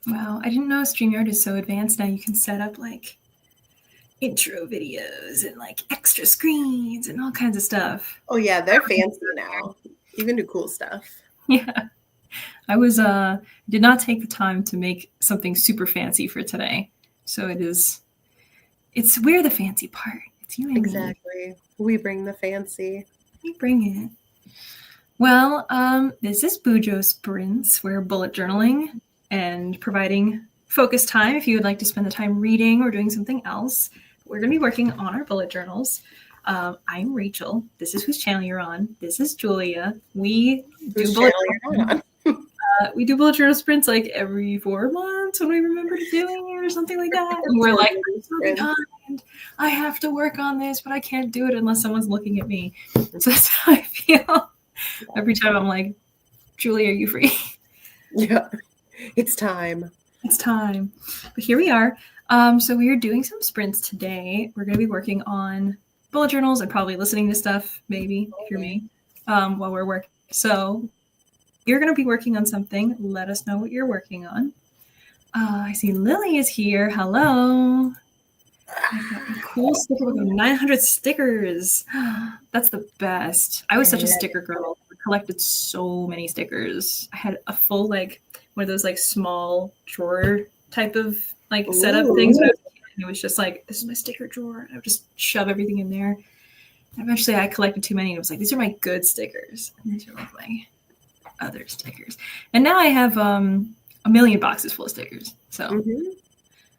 Wow, I didn't know StreamYard is so advanced now. You can set up like intro videos and like extra screens and all kinds of stuff. Oh yeah, they're fancy now. You can do cool stuff. Yeah. I was did not take the time to make something super fancy for today. So it's we're the fancy part. It's you and me. Exactly. We bring the fancy. We bring it. Well, this is Bujo Sprints. We're bullet journaling and providing focus time if you would like to spend the time reading or doing something else. We're going to be working on our bullet journals. I'm Rachel. This is whose channel you're on. This is Julia. We do bullet journal sprints like every 4 months when we remember to do it or something like that. And we're like, I'm so behind. I have to work on this, but I can't do it unless someone's looking at me. So that's how I feel. Every time I'm like, Julie, are you free? Yeah, it's time. It's time. But here we are. So we are doing some sprints today. We're going to be working on bullet journals and probably listening to stuff, maybe, if you're me, while we're working. So you're going to be working on something. Let us know what you're working on. I see Lily is here. Hello. I've got a cool sticker book of 900 stickers. That's the best. I was such a sticker girl. I collected so many stickers. I had a full, like, one of those, like, small drawer type of, like, setup things. When I was a kid, and it was just like, this is my sticker drawer. And I would just shove everything in there. And eventually I collected too many. And it was like, these are my good stickers. And these are, like, my other stickers. And now I have a million boxes full of stickers. So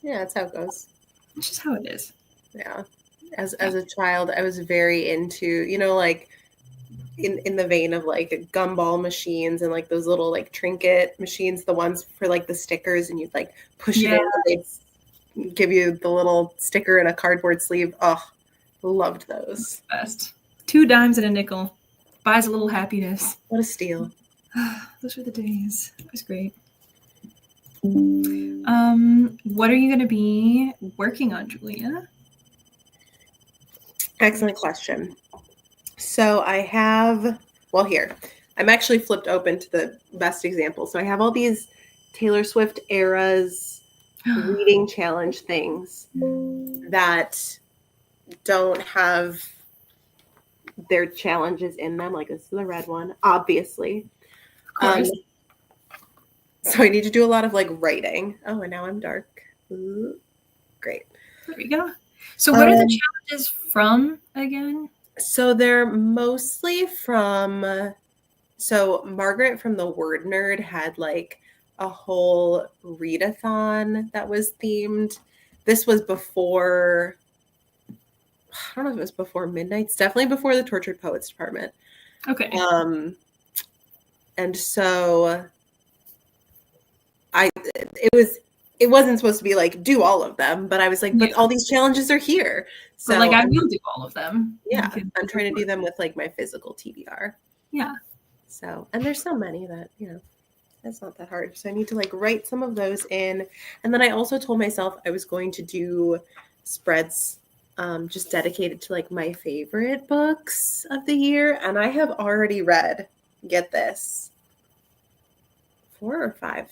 yeah, that's how it goes. It's just how it is. Yeah. As a child, I was very into, you know, like in the vein of like gumball machines and like those little like trinket machines, the ones for like the stickers, and you'd like push it in and they'd give you the little sticker in a cardboard sleeve. Oh, loved those. Best. 2 dimes and a nickel. Buys a little happiness. What a steal. Those were the days. It was great. What are you going to be working on, Julia? Excellent question. So I have, here, I'm actually flipped open to the best example. So I have all these Taylor Swift eras reading challenge things that don't have their challenges in them. Like this is the red one, obviously. So I need to do a lot of like writing. Oh, and now I'm dark. Ooh, great. There we go. So what are the challenges from again? So they're mostly from, so Margaret from the Word Nerd had like a whole readathon that was themed. This was before, I don't know if it was before midnight. It's definitely before the Tortured Poets Department. Okay. And so it wasn't supposed to be like do all of them, but I was like, but all these challenges are here. So but, like I will do all of them. Yeah. I'm trying to do them with like my physical TBR. Yeah. So, and there's so many that, you know, it's not that hard. So I need to like write some of those in. And then I also told myself I was going to do spreads just dedicated to like my favorite books of the year. And I have already read, get this, 4 or 5,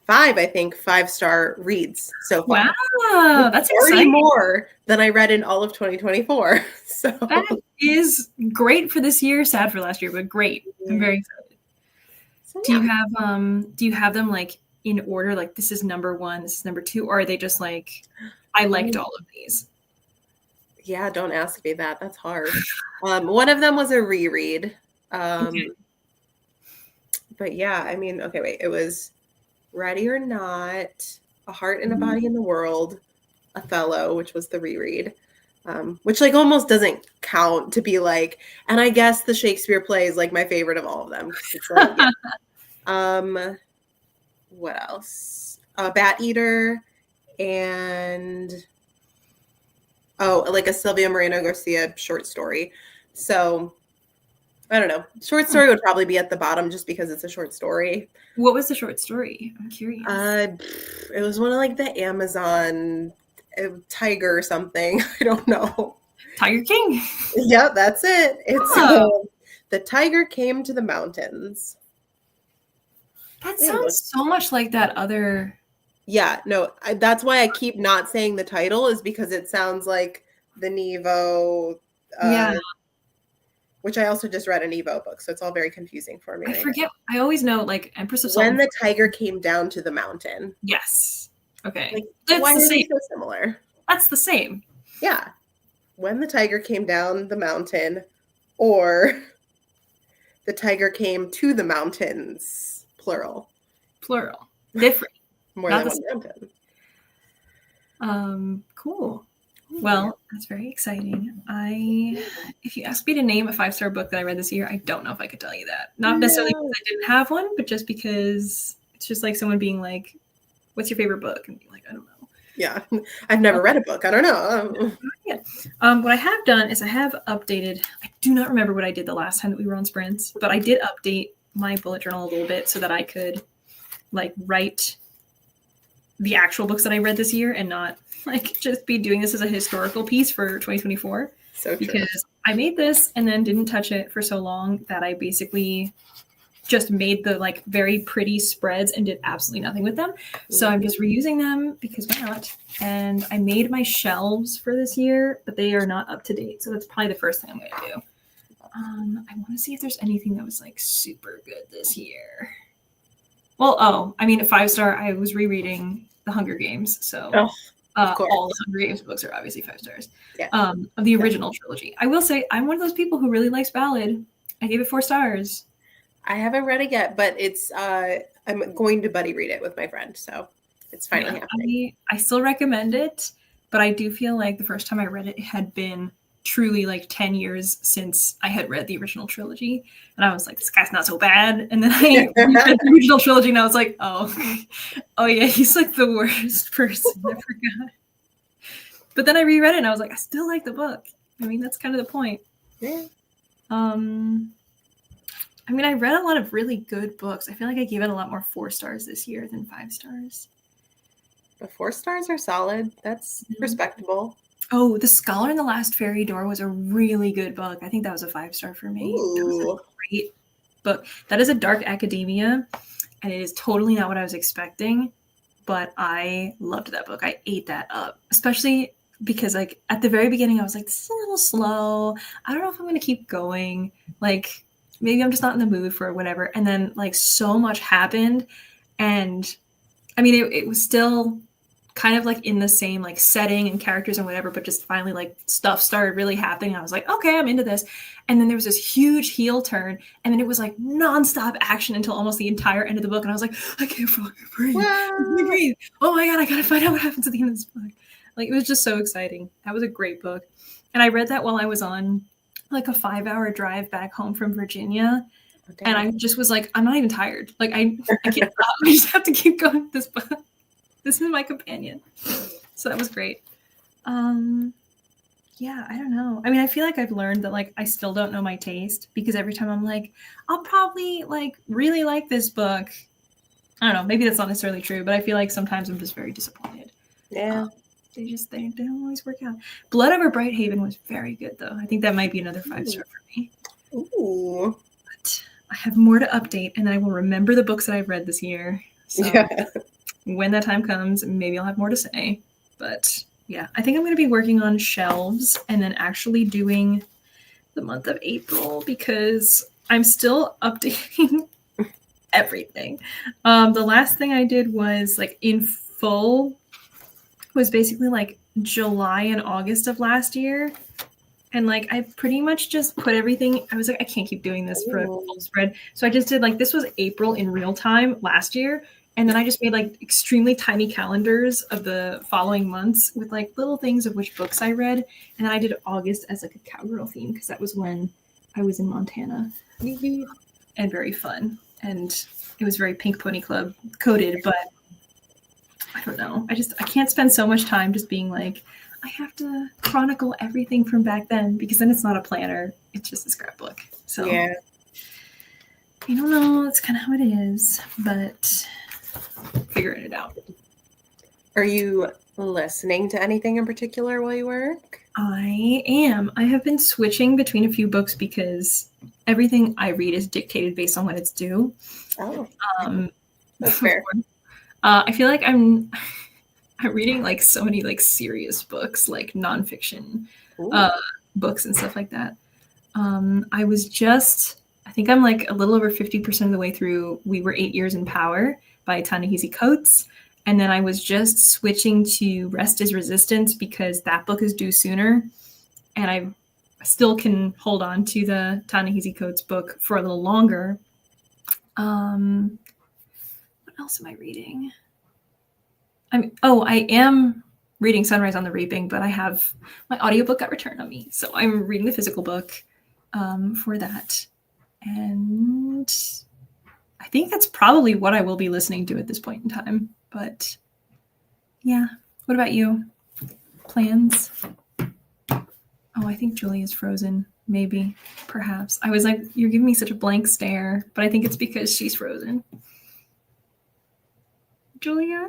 I think, 5-star reads so far. Wow, that's already more than I read in all of 2024. So that is great for this year. Sad for last year, but great. I'm very excited. So, do you have them like in order? Like this is number 1, this is number 2, or are they just like I liked all of these? Yeah, don't ask me that. That's hard. One of them was a reread. Okay. But yeah, I mean, okay, wait. It was Ready or Not, A Heart and a Body in the World, Othello, which was the reread, which like almost doesn't count to be like, and I guess the Shakespeare play is like my favorite of all of them. It's like, yeah. What else? Bat Eater and like a Silvia Moreno Garcia short story. So I don't know. Short story would probably be at the bottom just because it's a short story. What was the short story? I'm curious. It was one of like the Amazon tiger or something. I don't know. Tiger King. Yeah, that's it. It's The Tiger Came to the Mountains. That sounds so much like that other Yeah, no, that's why I keep not saying the title, is because it sounds like the Nevo, Yeah. which I also just read an Evo book, so it's all very confusing for me I right forget. I always know like Empress of now. Salt When and the tiger came down to the mountain. Yes. Okay. Like, That's why the are they same. so similar? That's the same. Yeah. When the tiger came down the mountain, or the tiger came to the mountains, plural. Plural. Different. More Not than the one mountain. Cool. Well, that's very exciting. If you asked me to name a 5-star book that I read this year, I don't know if I could tell you that. Not necessarily because I didn't have one, but just because it's just like someone being like, "What's your favorite book?" and being like, "I don't know." Yeah, I've never read a book. I don't know. Yeah. What I have done is I have updated. I do not remember what I did the last time that we were on sprints, but I did update my bullet journal a little bit so that I could like write the actual books that I read this year and not like just be doing this as a historical piece for 2024. So true. Because I made this and then didn't touch it for so long that I basically just made the like very pretty spreads and did absolutely nothing with them. So I'm just reusing them because why not? And I made my shelves for this year, but they are not up to date. So that's probably the first thing I'm going to do. I want to see if there's anything that was like super good this year. Well, I mean, a 5-star, I was rereading The Hunger Games. So all the Hunger Games books are obviously 5 stars. Yeah. Of the original trilogy. I will say I'm one of those people who really likes Ballad. I gave it 4 stars. I haven't read it yet, but it's I'm going to buddy read it with my friend, so it's finally happening. I still recommend it, but I do feel like the first time I read it, it had been truly like 10 years since I had read the original trilogy, and I was like, this guy's not so bad. And then I read the original trilogy, and I was like, oh yeah, he's like the worst person. I forgot. But then I reread it, and I was like, I still like the book. I mean, that's kind of the point. Yeah. I mean, I read a lot of really good books. I feel like I gave it a lot more 4 stars this year than 5 stars. But 4 stars are solid. That's respectable. Oh, The Scholar in the Last Fairy Door was a really good book. I think that was a 5-star for me. Ooh. That was a great book. That is a dark academia, and it is totally not what I was expecting, but I loved that book. I ate that up, especially because like at the very beginning, I was like, this is a little slow. I don't know if I'm going to keep going. Like, maybe I'm just not in the mood for it, whatever. And then like so much happened. And I mean, it was still kind of like in the same like setting and characters and whatever, but just finally like stuff started really happening. I was like, okay, I'm into this. And then there was this huge heel turn. And then it was like nonstop action until almost the entire end of the book. And I was like, I can't fucking breathe. I can't breathe. Oh my God, I gotta find out what happens at the end of this book. Like, it was just so exciting. That was a great book. And I read that while I was on like a 5-hour drive back home from Virginia. Okay. And I just was like, I'm not even tired. Like, I can't stop. I just have to keep going with this book. This is my companion. So that was great. Yeah, I don't know. I mean, I feel like I've learned that like I still don't know my taste, because every time I'm like, I'll probably like really like this book. I don't know. Maybe that's not necessarily true, but I feel like sometimes I'm just very disappointed. Yeah. They don't always work out. Blood Over Brighthaven was very good, though. I think that might be another 5-star for me. Ooh. But I have more to update, and then I will remember the books that I've read this year. So when that time comes, maybe I'll have more to say. But yeah, I think I'm going to be working on shelves and then actually doing the month of April, because I'm still updating everything. The last thing I did was like in full was basically like July and August of last year. And like I pretty much just put everything, I was like, I can't keep doing this for a full spread. So I just did like, this was April in real time last year. And then I just made like extremely tiny calendars of the following months with like little things of which books I read. And then I did August as like a cowgirl theme, because that was when I was in Montana. And very fun. And it was very Pink Pony Club coded, but I don't know. I can't spend so much time just being like, I have to chronicle everything from back then, because then it's not a planner. It's just a scrapbook. So yeah, I don't know. That's kind of how it is, but figuring it out. Are you listening to anything in particular while you work? I am. I have been switching between a few books because everything I read is dictated based on when it's due. Oh, that's fair. I feel like I'm reading like so many like serious books, like nonfiction books and stuff like that. I think I'm like a little over 50% of the way through We Were 8 Years in Power by Ta-Nehisi Coates. And then I was just switching to Rest is Resistance because that book is due sooner. And I still can hold on to the Ta-Nehisi Coates book for a little longer. What else am I reading? I am reading Sunrise on the Reaping, but I have my audiobook got returned on me. So I'm reading the physical book for that. And I think that's probably what I will be listening to at this point in time. But yeah, what about you? Plans? Oh, I think Julia's frozen. Maybe, perhaps. I was like, you're giving me such a blank stare, but I think it's because she's frozen. Julia?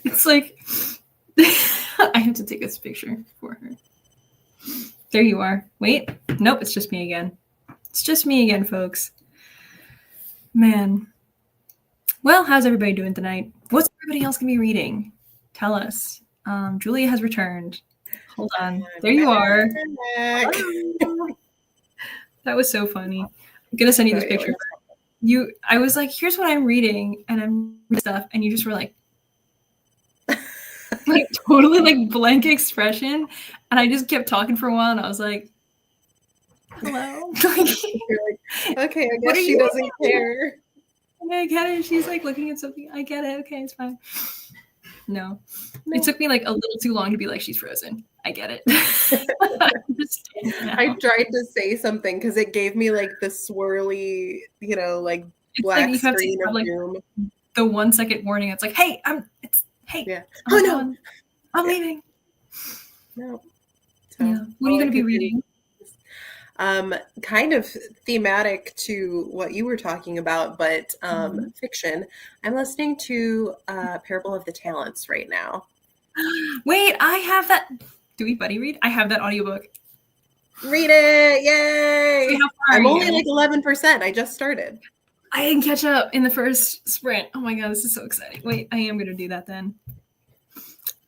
It's like, I have to take this picture for her. There you are. Wait. Nope, it's just me again. It's just me again, folks. Man. Well, how's everybody doing tonight? What's everybody else going to be reading? Tell us. Julia has returned. Hold on. There you are. That was so funny. I'm going to send you this picture. I was like, here's what I'm reading, and I'm reading stuff, and you just were like totally like blank expression. And I just kept talking for a while, and I was like, hello. Okay, I guess she doesn't care. I get it. She's like looking at something. I get it. Okay, it's fine. No. It took me like a little too long to be like, she's frozen. I get it. I tried to say something because it gave me like the swirly, like black like screen of doom. The 1 second warning. It's like, hey, yeah. No, I'm leaving. No. So, yeah. What are you going to be reading? Kind of thematic to what you were talking about, but fiction. I'm listening to Parable of the Talents right now. Wait, I have that. Do we buddy read? I have that audiobook. Read it! Yay! Wait, I'm only like 11%. I just started. I didn't catch up in the first sprint. Oh my god, this is so exciting. Wait, I am going to do that then.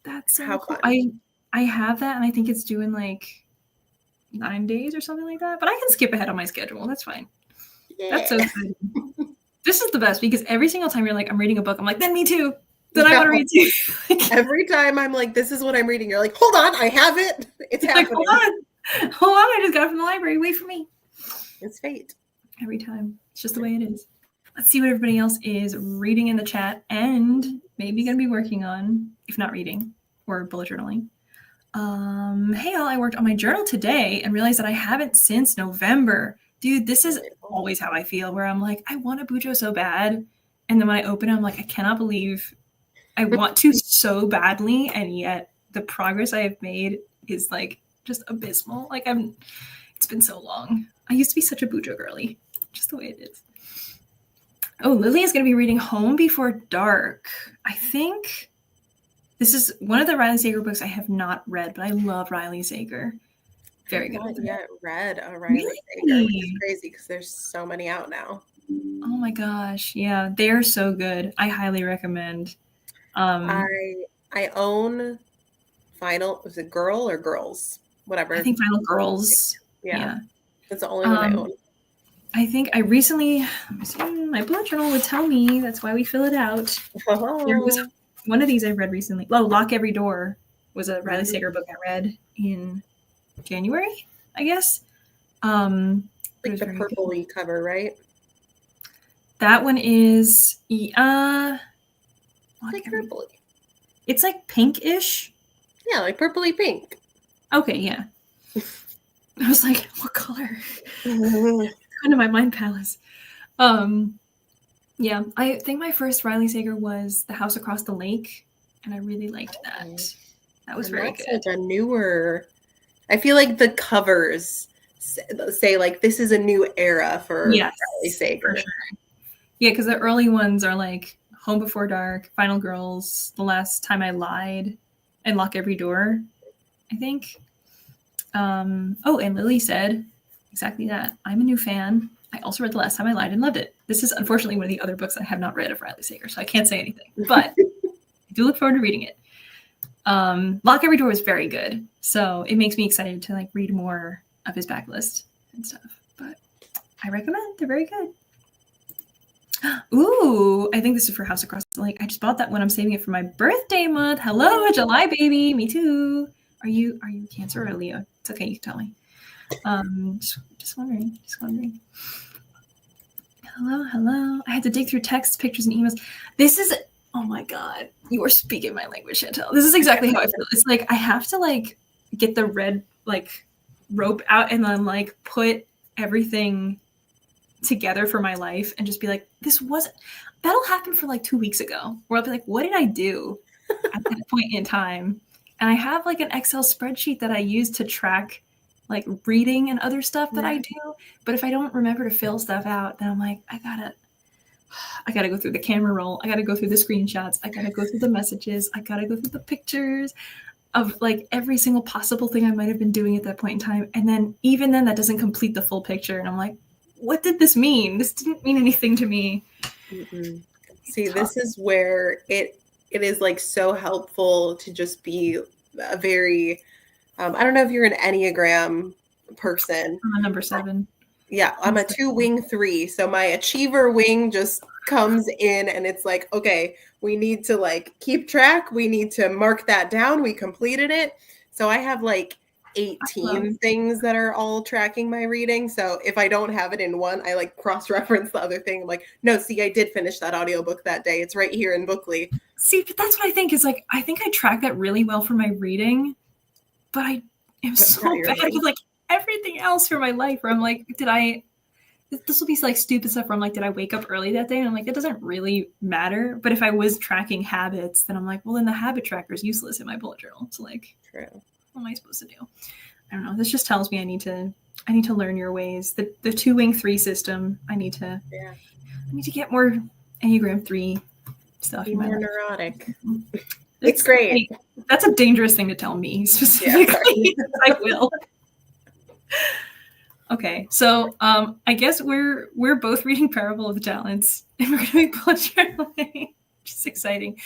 That's so how cool. fun. I have that, and I think it's due in like 9 days or something like that. But I can skip ahead on my schedule. That's fine. Yeah. That's so exciting. This is the best because every single time you're like, I'm reading a book, I'm like, then me too. Then I want to read too. Every time I'm like, this is what I'm reading. You're like, hold on, I have it. It's happening. Like, hold on, I just got it from the library. Wait for me. It's fate. Every time. It's just the way it is. Let's see what everybody else is reading in the chat and maybe going to be working on, if not reading or bullet journaling. Hey all, I worked on my journal today and realized that I haven't since November. Dude, this is always how I feel, where I'm like, I want a bujo so bad. And then when I open it, I'm like, I cannot believe I want to so badly. And yet the progress I have made is like just abysmal. Like it's been so long. I used to be such a bujo girly, just the way it is. Oh, Lily is going to be reading Home Before Dark. I think this is one of the Riley Sager books I have not read, but I love Riley Sager. Very good. I have not yet read a Riley Sager, which is crazy because there's so many out now. Oh my gosh. Yeah, they're so good. I highly recommend. I own Final, was it Girl or Girls? Whatever. I think Final Girls. Yeah. That's the only one I own. I think I recently, my bullet journal would tell me, that's why we fill it out. Oh. There was one of these I read recently. Oh, Lock Every Door was a Riley Sager book I read in January, I guess. Like the purpley cover, right? That one is like purpley. It's like pinkish. Yeah, like purpley pink. Okay, yeah. I was like, what color? Kind of my mind palace. Yeah, I think my first Riley Sager was The House Across the Lake, and I really liked that. That was very good. Like a newer. I feel like the covers say like this is a new era for Riley Sager. For sure. Yeah, because the early ones are like Home Before Dark, Final Girls, The Last Time I Lied, and Lock Every Door, I think. And Lily said exactly that. I'm a new fan. I also read The Last Time I Lied and loved it. This is unfortunately one of the other books I have not read of Riley Sager, so I can't say anything. But I do look forward to reading it. Lock Every Door was very good, so it makes me excited to like read more of his backlist and stuff. But I recommend; they're very good. Ooh, I think this is for House Across the Lake. I just bought that one. I'm saving it for my birthday month. Hello, July baby. Me too. Are you Cancer or Leo? It's okay. You can tell me. Just wondering. Hello. I had to dig through texts, pictures, and emails. This is, oh my God, you are speaking my language, Chantel. This is exactly how I feel. It's like I have to like get the red like rope out and then like put everything together for my life and just be like, that'll happen for like 2 weeks ago, where I'll be like, what did I do at that point in time? And I have like an Excel spreadsheet that I use to track like reading and other stuff that I do. But if I don't remember to fill stuff out, then I'm like, I gotta go through the camera roll. I gotta go through the screenshots. I gotta go through the messages. I gotta go through the pictures of like every single possible thing I might have been doing at that point in time. And then even then that doesn't complete the full picture. And I'm like, what did this mean? This didn't mean anything to me. Mm-mm. See, this is where it is like so helpful to just be a very, I don't know if you're an Enneagram person. I'm a number 7. Yeah, I'm a 2-wing 3. So my achiever wing just comes in and it's like, okay, we need to like keep track. We need to mark that down. We completed it. So I have like 18 things that are all tracking my reading. So if I don't have it in one, I like cross-reference the other thing. I'm like, no, see, I did finish that audiobook that day. It's right here in Bookly. See, but that's what I think is like, I think I track that really well for my reading, but I am so bad with like everything else for my life where I'm like, this will be like stupid stuff where I'm like, did I wake up early that day? And I'm like, it doesn't really matter. But if I was tracking habits, then I'm like, well, then the habit tracker is useless in my bullet journal. So like, true. What am I supposed to do? I don't know. This just tells me I need to learn your ways. The 2-wing 3 system. I need to get more Enneagram 3 stuff. Be more neurotic. It's great. That's a dangerous thing to tell me specifically. Yeah. I will. Okay, so I guess we're both reading Parable of the Talents, and we're going to be bullet journaling, which is exciting.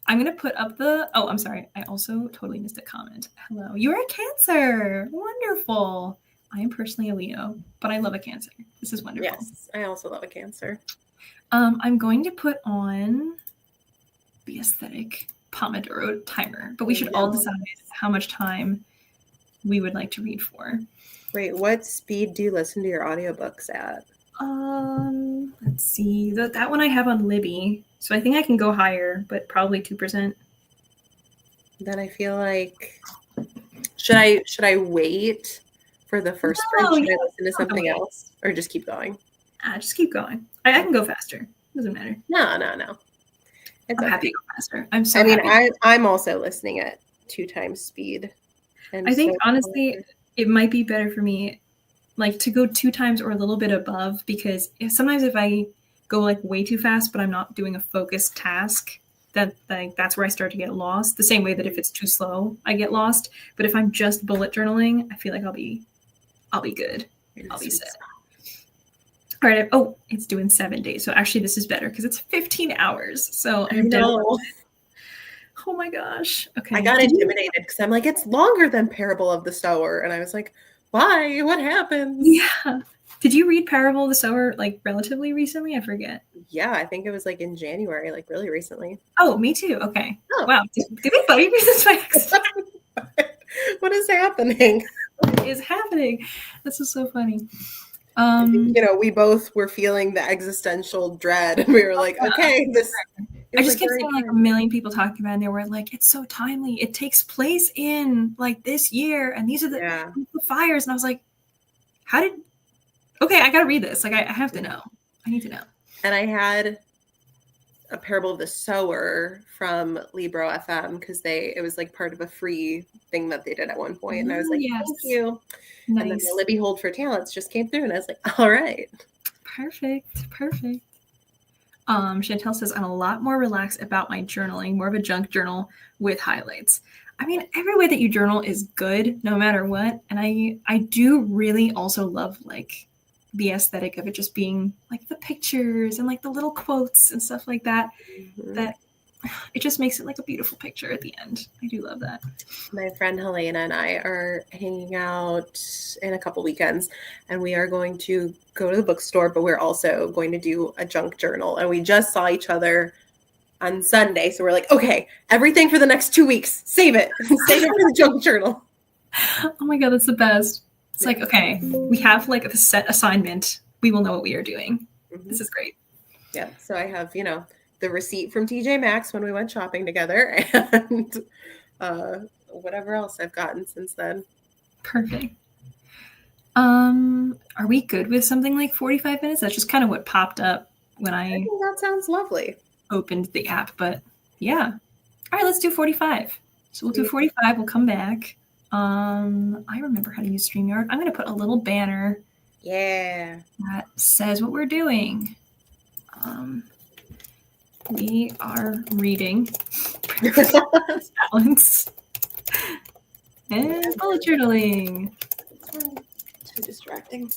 I'm going to put up I'm sorry. I also totally missed a comment. Hello. You're a Cancer. Wonderful. I am personally a Leo, but I love a Cancer. This is wonderful. Yes, I also love a Cancer. I'm going to put on the aesthetic Pomodoro timer, but we should all decide how much time we would like to read for. Wait, what speed do you listen to your audiobooks at? Let's see. That one I have on Libby. So I think I can go higher, but probably 2%. Then I feel like should I wait for the first sprint? Should I listen to something else? Or just keep going? Just keep going. I can go faster. Doesn't matter. No. I'm happy to go faster. I mean, I'm also listening at 2 times speed. And I think honestly it might be better for me like to go 2 times or a little bit above, because sometimes if I go like way too fast but I'm not doing a focused task, that's where I start to get lost. The same way that if it's too slow I get lost. But if I'm just bullet journaling, I feel like I'll be good. I'll be set. All right. It's doing 7 days. So actually this is better because it's 15 hours. So I'm no. Oh my gosh. Okay. I got intimidated because I'm like, it's longer than Parable of the Sower. And I was like, why? What happens? Yeah. Did you read Parable of the Sower like relatively recently? I forget. Yeah, I think it was like in January, like really recently. Oh, me too. Okay. Oh. Wow. Did we both read this by accident? What is happening? What is happening? This is so funny. I think, we both were feeling the existential dread, and we were like, okay, this. I just kept seeing like a million people talking about it, and they were like, it's so timely. It takes place in like this year, and these are the fires. And I was like, okay, I got to read this. Like, I have to know. I need to know. And I had a Parable of the Sower from Libro FM because it was like part of a free thing that they did at one point. And I was like, thank you. Nice. And then the Libby Hold for Talents just came through, and I was like, all right. Perfect. Chantel says, I'm a lot more relaxed about my journaling, more of a junk journal with highlights. I mean, every way that you journal is good, no matter what. And I do really also love like the aesthetic of it just being like the pictures and like the little quotes and stuff like that, that it just makes it like a beautiful picture at the end. I do love that. My friend Helena and I are hanging out in a couple weekends, and we are going to go to the bookstore, but we're also going to do a junk journal. And we just saw each other on Sunday. So we're like, okay, everything for the next 2 weeks, save it. Save it for the junk journal. Oh my God, that's the best. It's like, okay, we have like a set assignment. We will know what we are doing. This is great. Yeah. So I have, the receipt from TJ Maxx when we went shopping together, and whatever else I've gotten since then. Perfect. Are we good with something like 45 minutes? That's just kind of what popped up when I think that sounds lovely. Opened the app, but yeah. All right, let's do 45. So we'll do 45. We'll come back. I remember how to use StreamYard. I'm going to put a little banner. Yeah. That says what we're doing. We are reading balance and bullet journaling. Too distracting.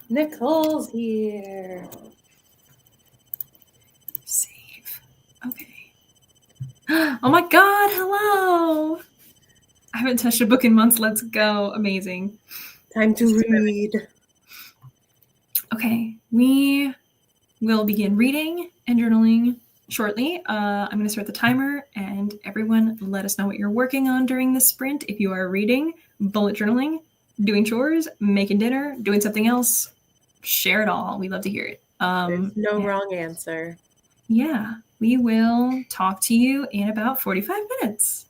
Nicole's here. Save. Okay. Oh my God, hello. I haven't touched a book in months. Let's go. Amazing. Time to read. Okay, we will begin reading and journaling shortly. I'm going to start the timer, and everyone let us know what you're working on during this sprint. If you are reading, bullet journaling, doing chores, making dinner, doing something else, share it all. We love to hear it. There's no wrong answer. Yeah, we will talk to you in about 45 minutes.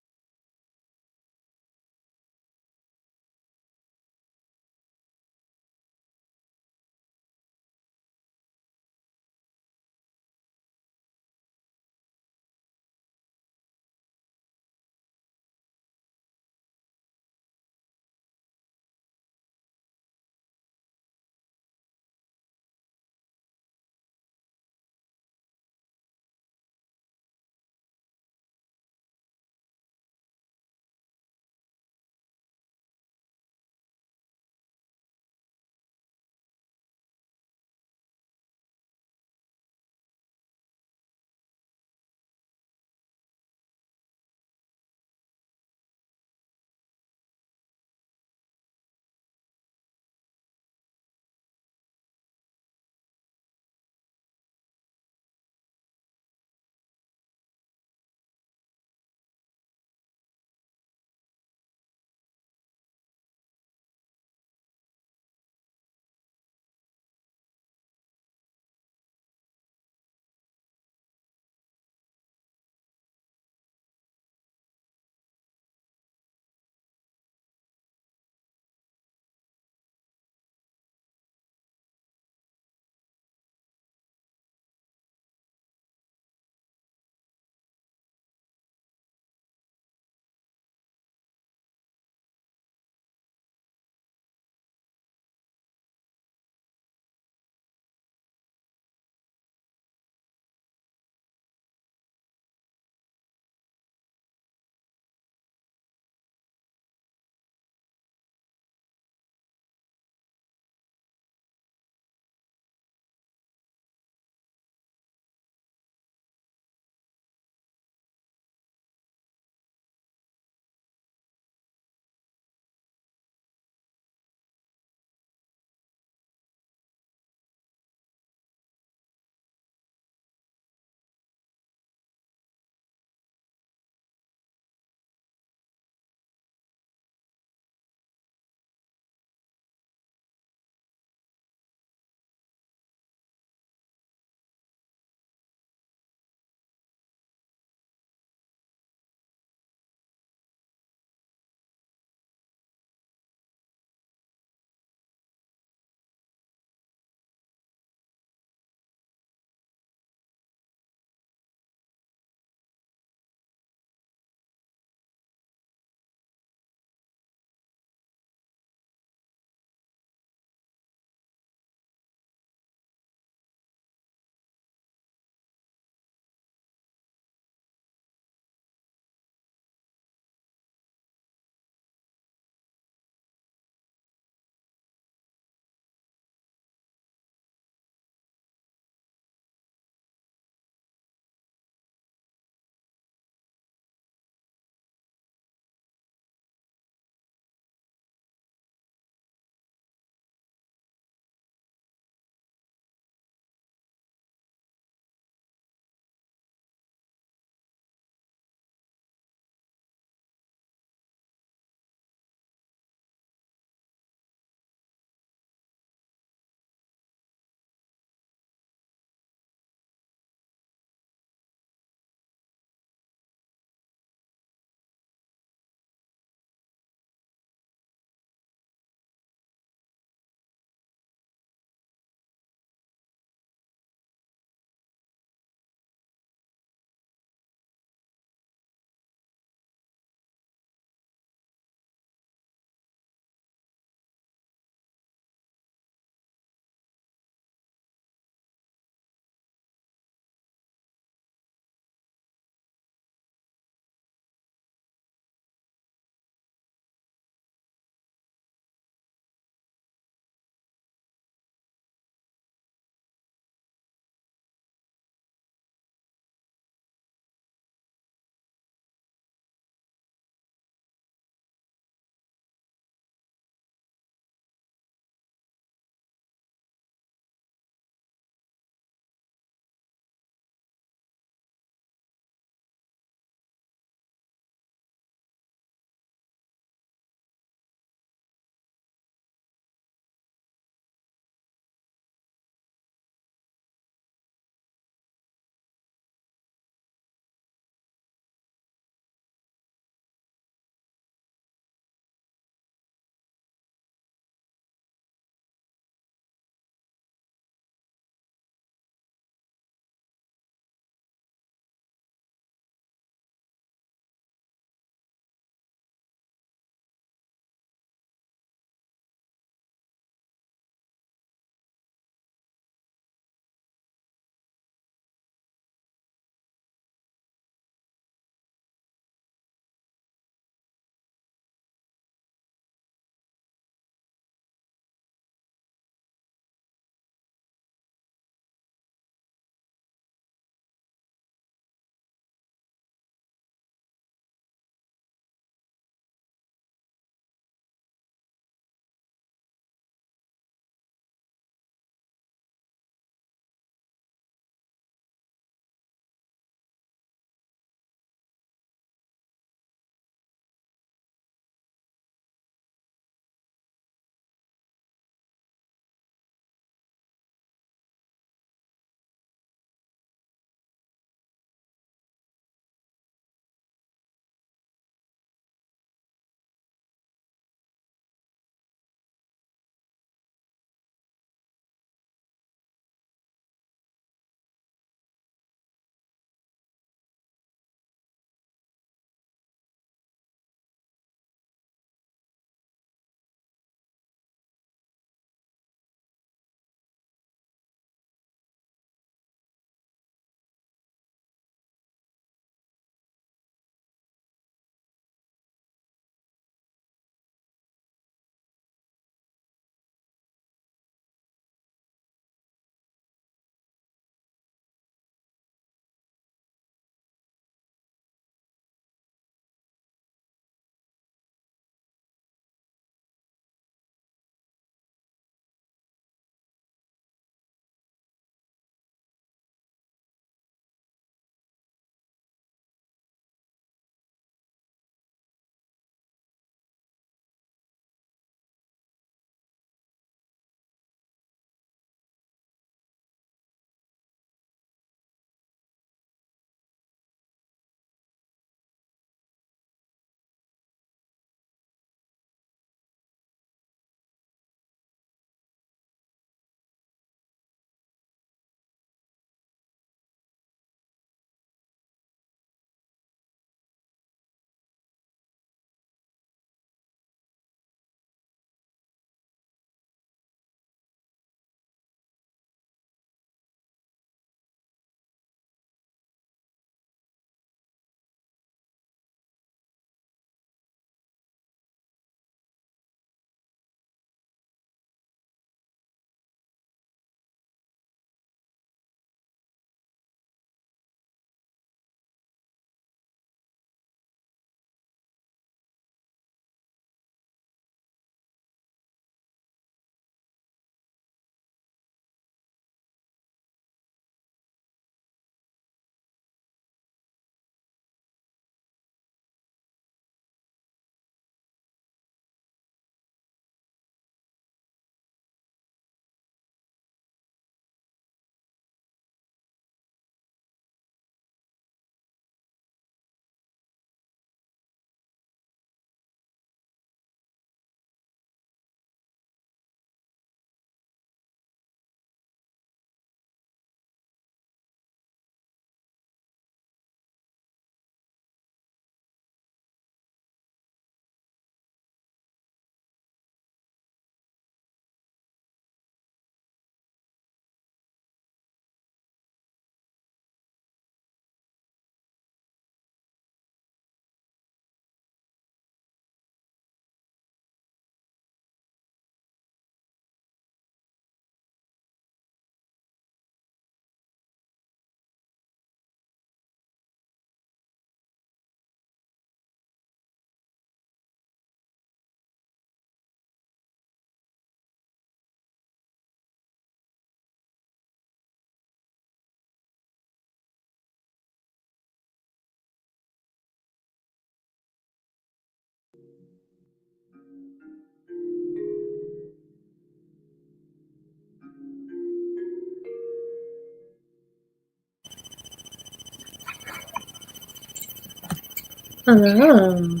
Oh.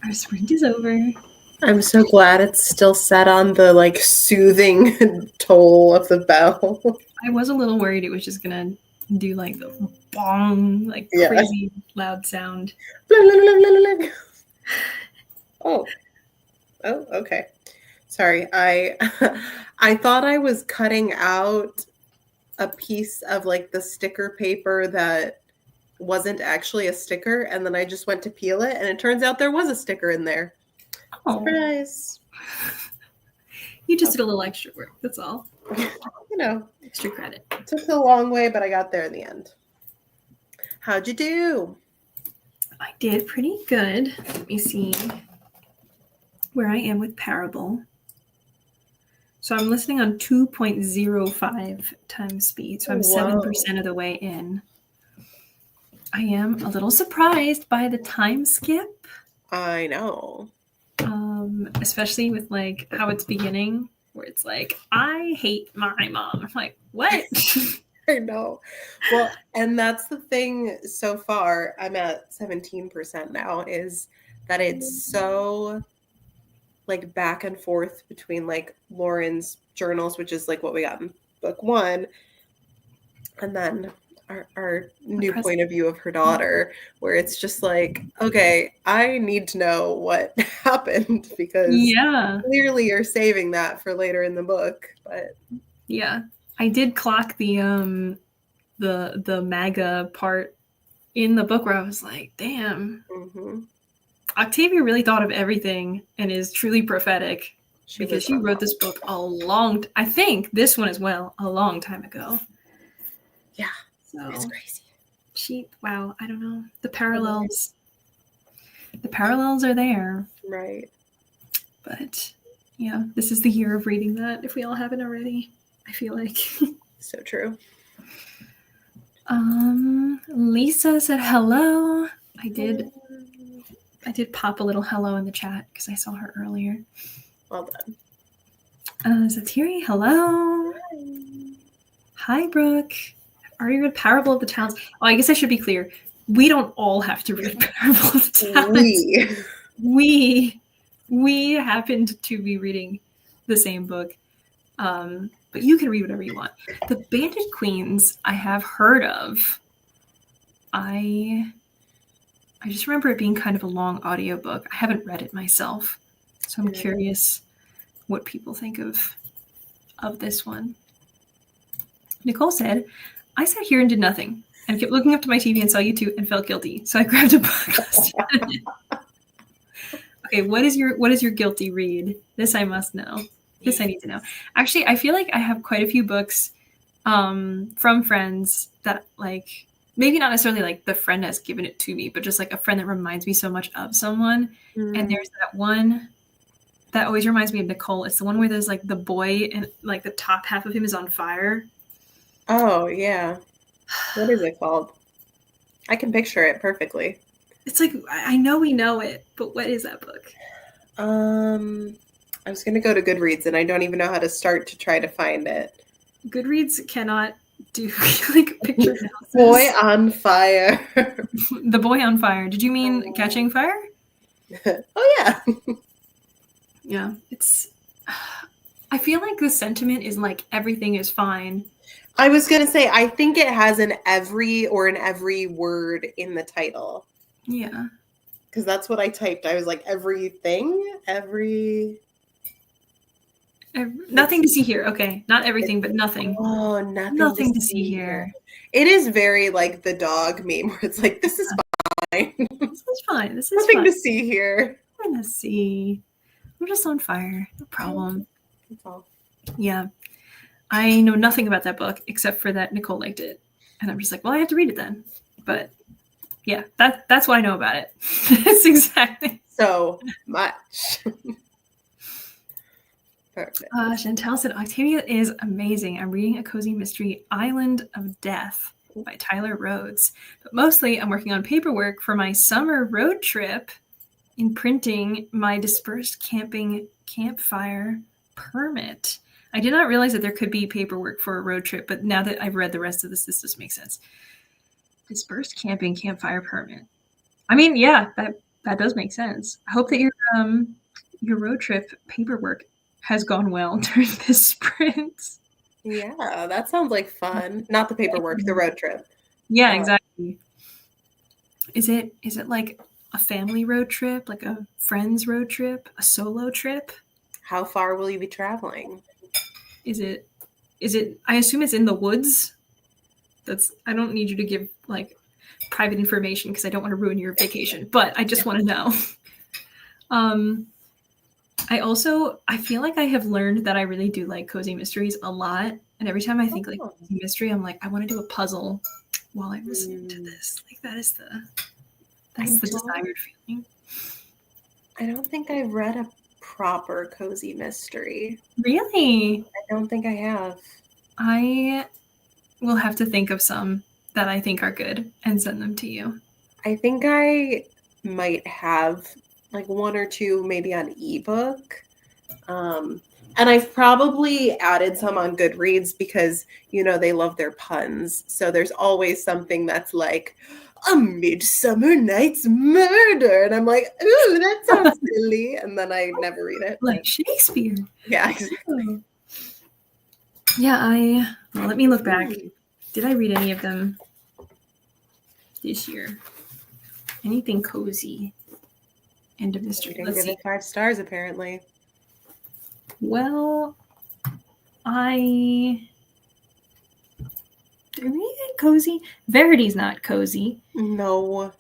Our sprint is over. I'm so glad it's still set on the like soothing toll of the bell. I was a little worried it was just gonna do like the bong, like Yeah. crazy loud sound. Oh. Oh, okay. Sorry. I thought I was cutting out a piece of like the sticker paper that wasn't actually a sticker, and then I just went to peel it and it turns out there was a sticker in there. Oh, Surprise. you just did a little extra work. That's all. You know, Extra credit. it took a long way, but I got there in the end. How'd you do? I did pretty good. Let me see where I am with Parable. So I'm listening on 2.05 times speed. So I'm 7% of the way in. I am a little surprised by the time skip. I know. Especially with like how it's beginning, where it's like, I hate my mom. I'm like, what? I know. Well, and that's the thing so far, I'm at 17% now, is that it's so like back and forth between like Lauren's journals, which is like what we got in book 1, and then our new point of view of her daughter, where it's just like, okay, I need to know what happened, because clearly you're saving that for later in the book. But yeah, I did clock the MAGA part in the book where I was like, damn, Octavia really thought of everything and is truly prophetic, because she wrote this book I think this one as well, a long time ago. Yeah. So it's crazy. Wow, I don't know. The parallels are there. Right. But yeah, this is the year of reading that, if we all haven't already, I feel like. So true. Lisa said hello. I did pop a little hello in the chat because I saw her earlier. Well done. Zatiri, hello. Hi, Brooke. Are you read Parable of the Talents? Oh, I guess I should be clear. We don't all have to read Parable of the Talents. We happened to be reading the same book. But you can read whatever you want. The Bandit Queens I have heard of. I just remember it being kind of a long audiobook. I haven't read it myself, so I'm curious what people think of this one. Nicole said, I sat here and did nothing, and kept looking up to my TV and saw you two and felt guilty, so I grabbed a book. Okay, what is your guilty read? This I must know. This I need to know. Actually, I feel like I have quite a few books from friends that, like, maybe not necessarily like the friend has given it to me, but just like a friend that reminds me so much of someone. And there's that one that always reminds me of Nicole. It's the one where there's like the boy and like the top half of him is on fire. Oh, yeah. What is it called? I can picture it perfectly. It's like, I know we know it, but what is that book? I was going to go to Goodreads, and I don't even know how to start to try to find it. Goodreads cannot do like picture analysis. Boy on Fire. The Boy on Fire. Did you mean Catching Fire? Oh, yeah. Yeah, it's... I feel like the sentiment is like everything is fine. I was going to say, I think it has an every word in the title. Yeah. Because that's what I typed. I was like, everything? Nothing to see here. Okay. Not everything, but nothing. Oh, nothing to see here. It is very like the dog meme where it's like, this is fine. This is fine. This is nothing fine. to see here. I'm going to see. I'm just on fire. No problem. That's all. Yeah. I know nothing about that book except for that Nicole liked it. And I'm just like, well, I have to read it then. But yeah, that's what I know about it. It's exactly so much. Perfect. Chantel said, Octavia is amazing. I'm reading a cozy mystery, Island of Death by Tyler Rhodes. But mostly I'm working on paperwork for my summer road trip in printing my dispersed campfire permit. I did not realize that there could be paperwork for a road trip, but now that I've read the rest of this does make sense. Dispersed campfire permit. I mean, yeah, that does make sense. I hope that your road trip paperwork has gone well during this sprint. Yeah, that sounds like fun. Not the paperwork, the road trip. Yeah, exactly. Is it like a family road trip, like a friends road trip, a solo trip? How far will you be traveling? Is it I assume it's in the woods? I don't need you to give like private information because I don't want to ruin your vacation, but I just want to know. Um I feel like I have learned that I really do like cozy mysteries a lot. And every time I think like cozy mystery, I'm like, I want to do a puzzle while I'm listening to this. Like that's the desired feeling. I don't think I've read a proper cozy mystery. Really? I don't think I have. I will have to think of some that I think are good and send them to you. I think I might have like one or two maybe on ebook. And I've probably added some on Goodreads because, they love their puns. So there's always something that's like, A Midsummer Night's Murder. And I'm like, ooh, that sounds silly. And then I never read it. Like Shakespeare. Yeah, exactly. Yeah, well, let me look back. Did I read any of them this year? Anything cozy? End of mystery. You didn't give it 5 stars, apparently. Well, I really cozy. Verity's not cozy. No.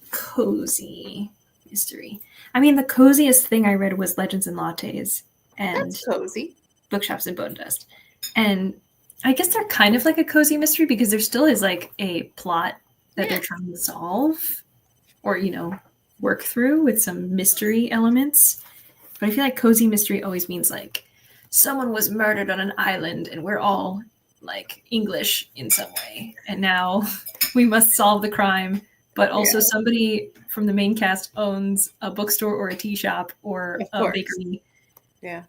Cozy mystery. I mean, the coziest thing I read was Legends and Lattes and That's cozy. Bookshops and Bone Dust. And I guess they're kind of like a cozy mystery because there still is like a plot that they're trying to solve or, work through with some mystery elements. But I feel like cozy mystery always means like someone was murdered on an island and we're all like English in some way. And now we must solve the crime. But also somebody from the main cast owns a bookstore or a tea shop or a bakery. Yeah.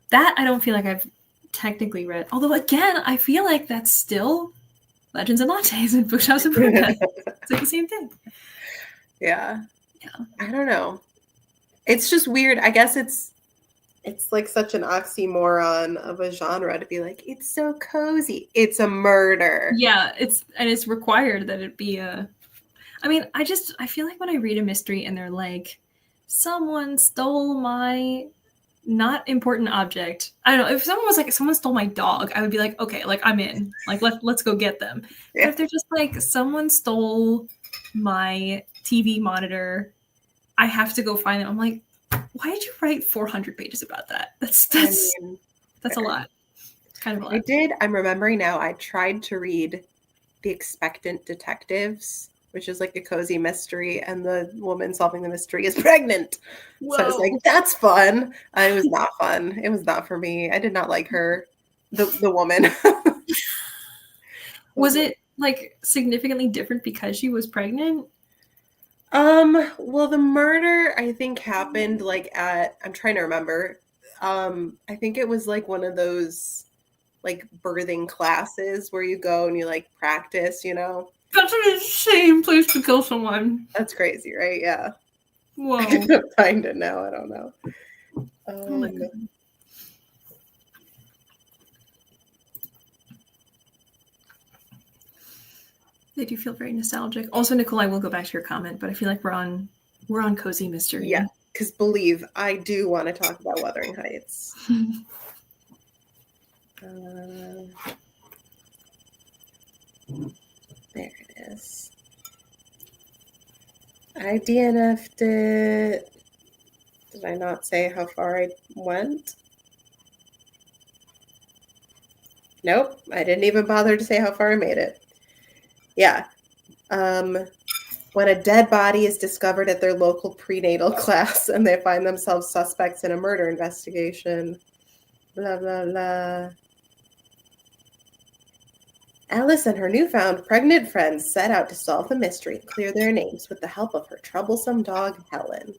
That I don't feel like I've technically read. Although, again, I feel like that's still Legends and Lattes and Bookshops and Bone Dust. It's like the same thing. Yeah. I don't know. It's just weird. I guess it's like such an oxymoron of a genre to be like, it's so cozy. It's a murder. Yeah, it's required that it be a... I mean, I feel like when I read a mystery and they're like, someone stole my not important object. I don't know. If someone was like, someone stole my dog, I would be like, okay, like I'm in. Like let's go get them. Yeah. But if they're just like, someone stole my TV monitor, I have to go find them. I'm like, why did you write 400 pages about that? That's a lot. It's kind of a lot. I'm remembering now, I tried to read The Expectant Detectives, which is like a cozy mystery, and the woman solving the mystery is pregnant. Whoa. So I was like, that's fun. It was not fun. It was not for me. I did not like her, the woman. Was it like significantly different because she was pregnant? Well, the murder I think happened like I'm trying to remember. I think it was like one of those like birthing classes where you go and you like practice, That's an insane place to kill someone. That's crazy, right? Yeah. Whoa. I can't find it now. I don't know. Oh my God. They do feel very nostalgic. Also, Nicole, I will go back to your comment, but I feel like we're on cozy mystery. Yeah, because believe I do want to talk about Wuthering Heights. There it is. I DNF'd it. Did I not say how far I went? Nope, I didn't even bother to say how far I made it. Yeah. When a dead body is discovered at their local prenatal class and they find themselves suspects in a murder investigation. Blah, blah, blah. Alice and her newfound pregnant friends set out to solve the mystery and clear their names with the help of her troublesome dog, Helen.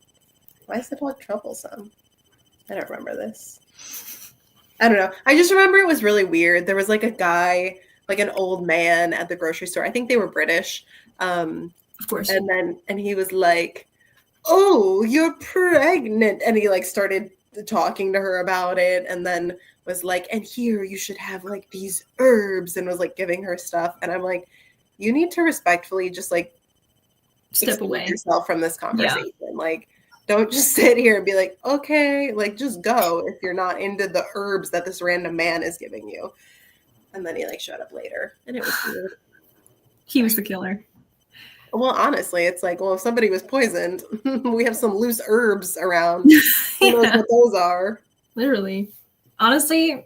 Why is the dog troublesome? I don't remember this. I don't know. I just remember it was really weird. There was like a guy like an old man at the grocery store. I think they were British. Of course. And he was like, "Oh, you're pregnant," and he like started talking to her about it, and then was like, "And here you should have like these herbs," and was like giving her stuff, and I'm like, you need to respectfully just like Step away yourself from this conversation. Like, don't just sit here and be like, okay, like just go if you're not into the herbs that this random man is giving you. And then he like showed up later, and it was weird. He was the killer. Well, honestly, it's like, well, if somebody was poisoned, we have some loose herbs around. Who knows what those are? Literally. Honestly,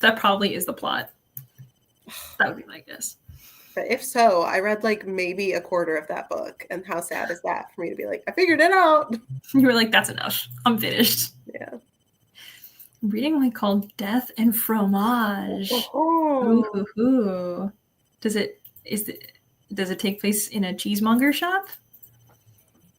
that probably is the plot. That would be my guess. But if so, I read like maybe a quarter of that book, and how sad is that for me to be like, I figured it out. You were like, that's enough. I'm finished. Yeah. I'm reading one called Death and Fromage. Oh. Ooh. Does it take place in a cheesemonger shop?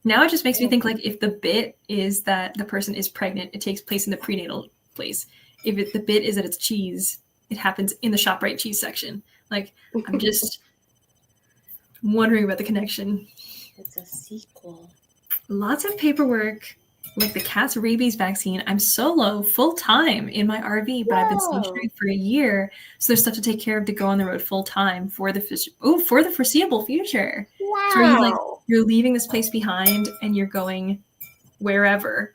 Now it just makes me think like if the bit is that the person is pregnant, it takes place in the prenatal place. If the bit is that it's cheese, it happens in the ShopRite cheese section. Like, I'm just wondering about the connection. It's a sequel. Lots of paperwork, like the cat's rabies vaccine. I'm solo full time in my RV, but I've been stationary for a year, so there's stuff to take care of to go on the road full time for the foreseeable future. Wow. So you're leaving this place behind and you're going wherever.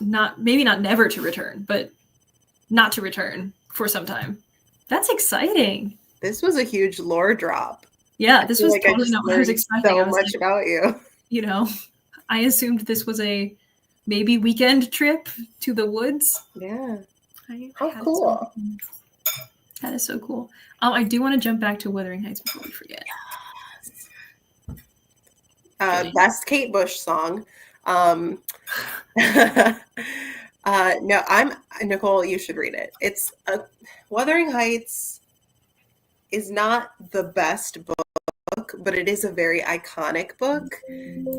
Maybe not never to return, but not to return for some time. That's exciting. This was a huge lore drop. Yeah, this was like totally not what I was expecting. So much about you. You know, I assumed this was a maybe weekend trip to the woods. Yeah. How cool. That is so cool. I do want to jump back to Wuthering Heights before we forget. Yes. Best Kate Bush song. No, Nicole, you should read it. It's Wuthering Heights is not the best book, but it is a very iconic book.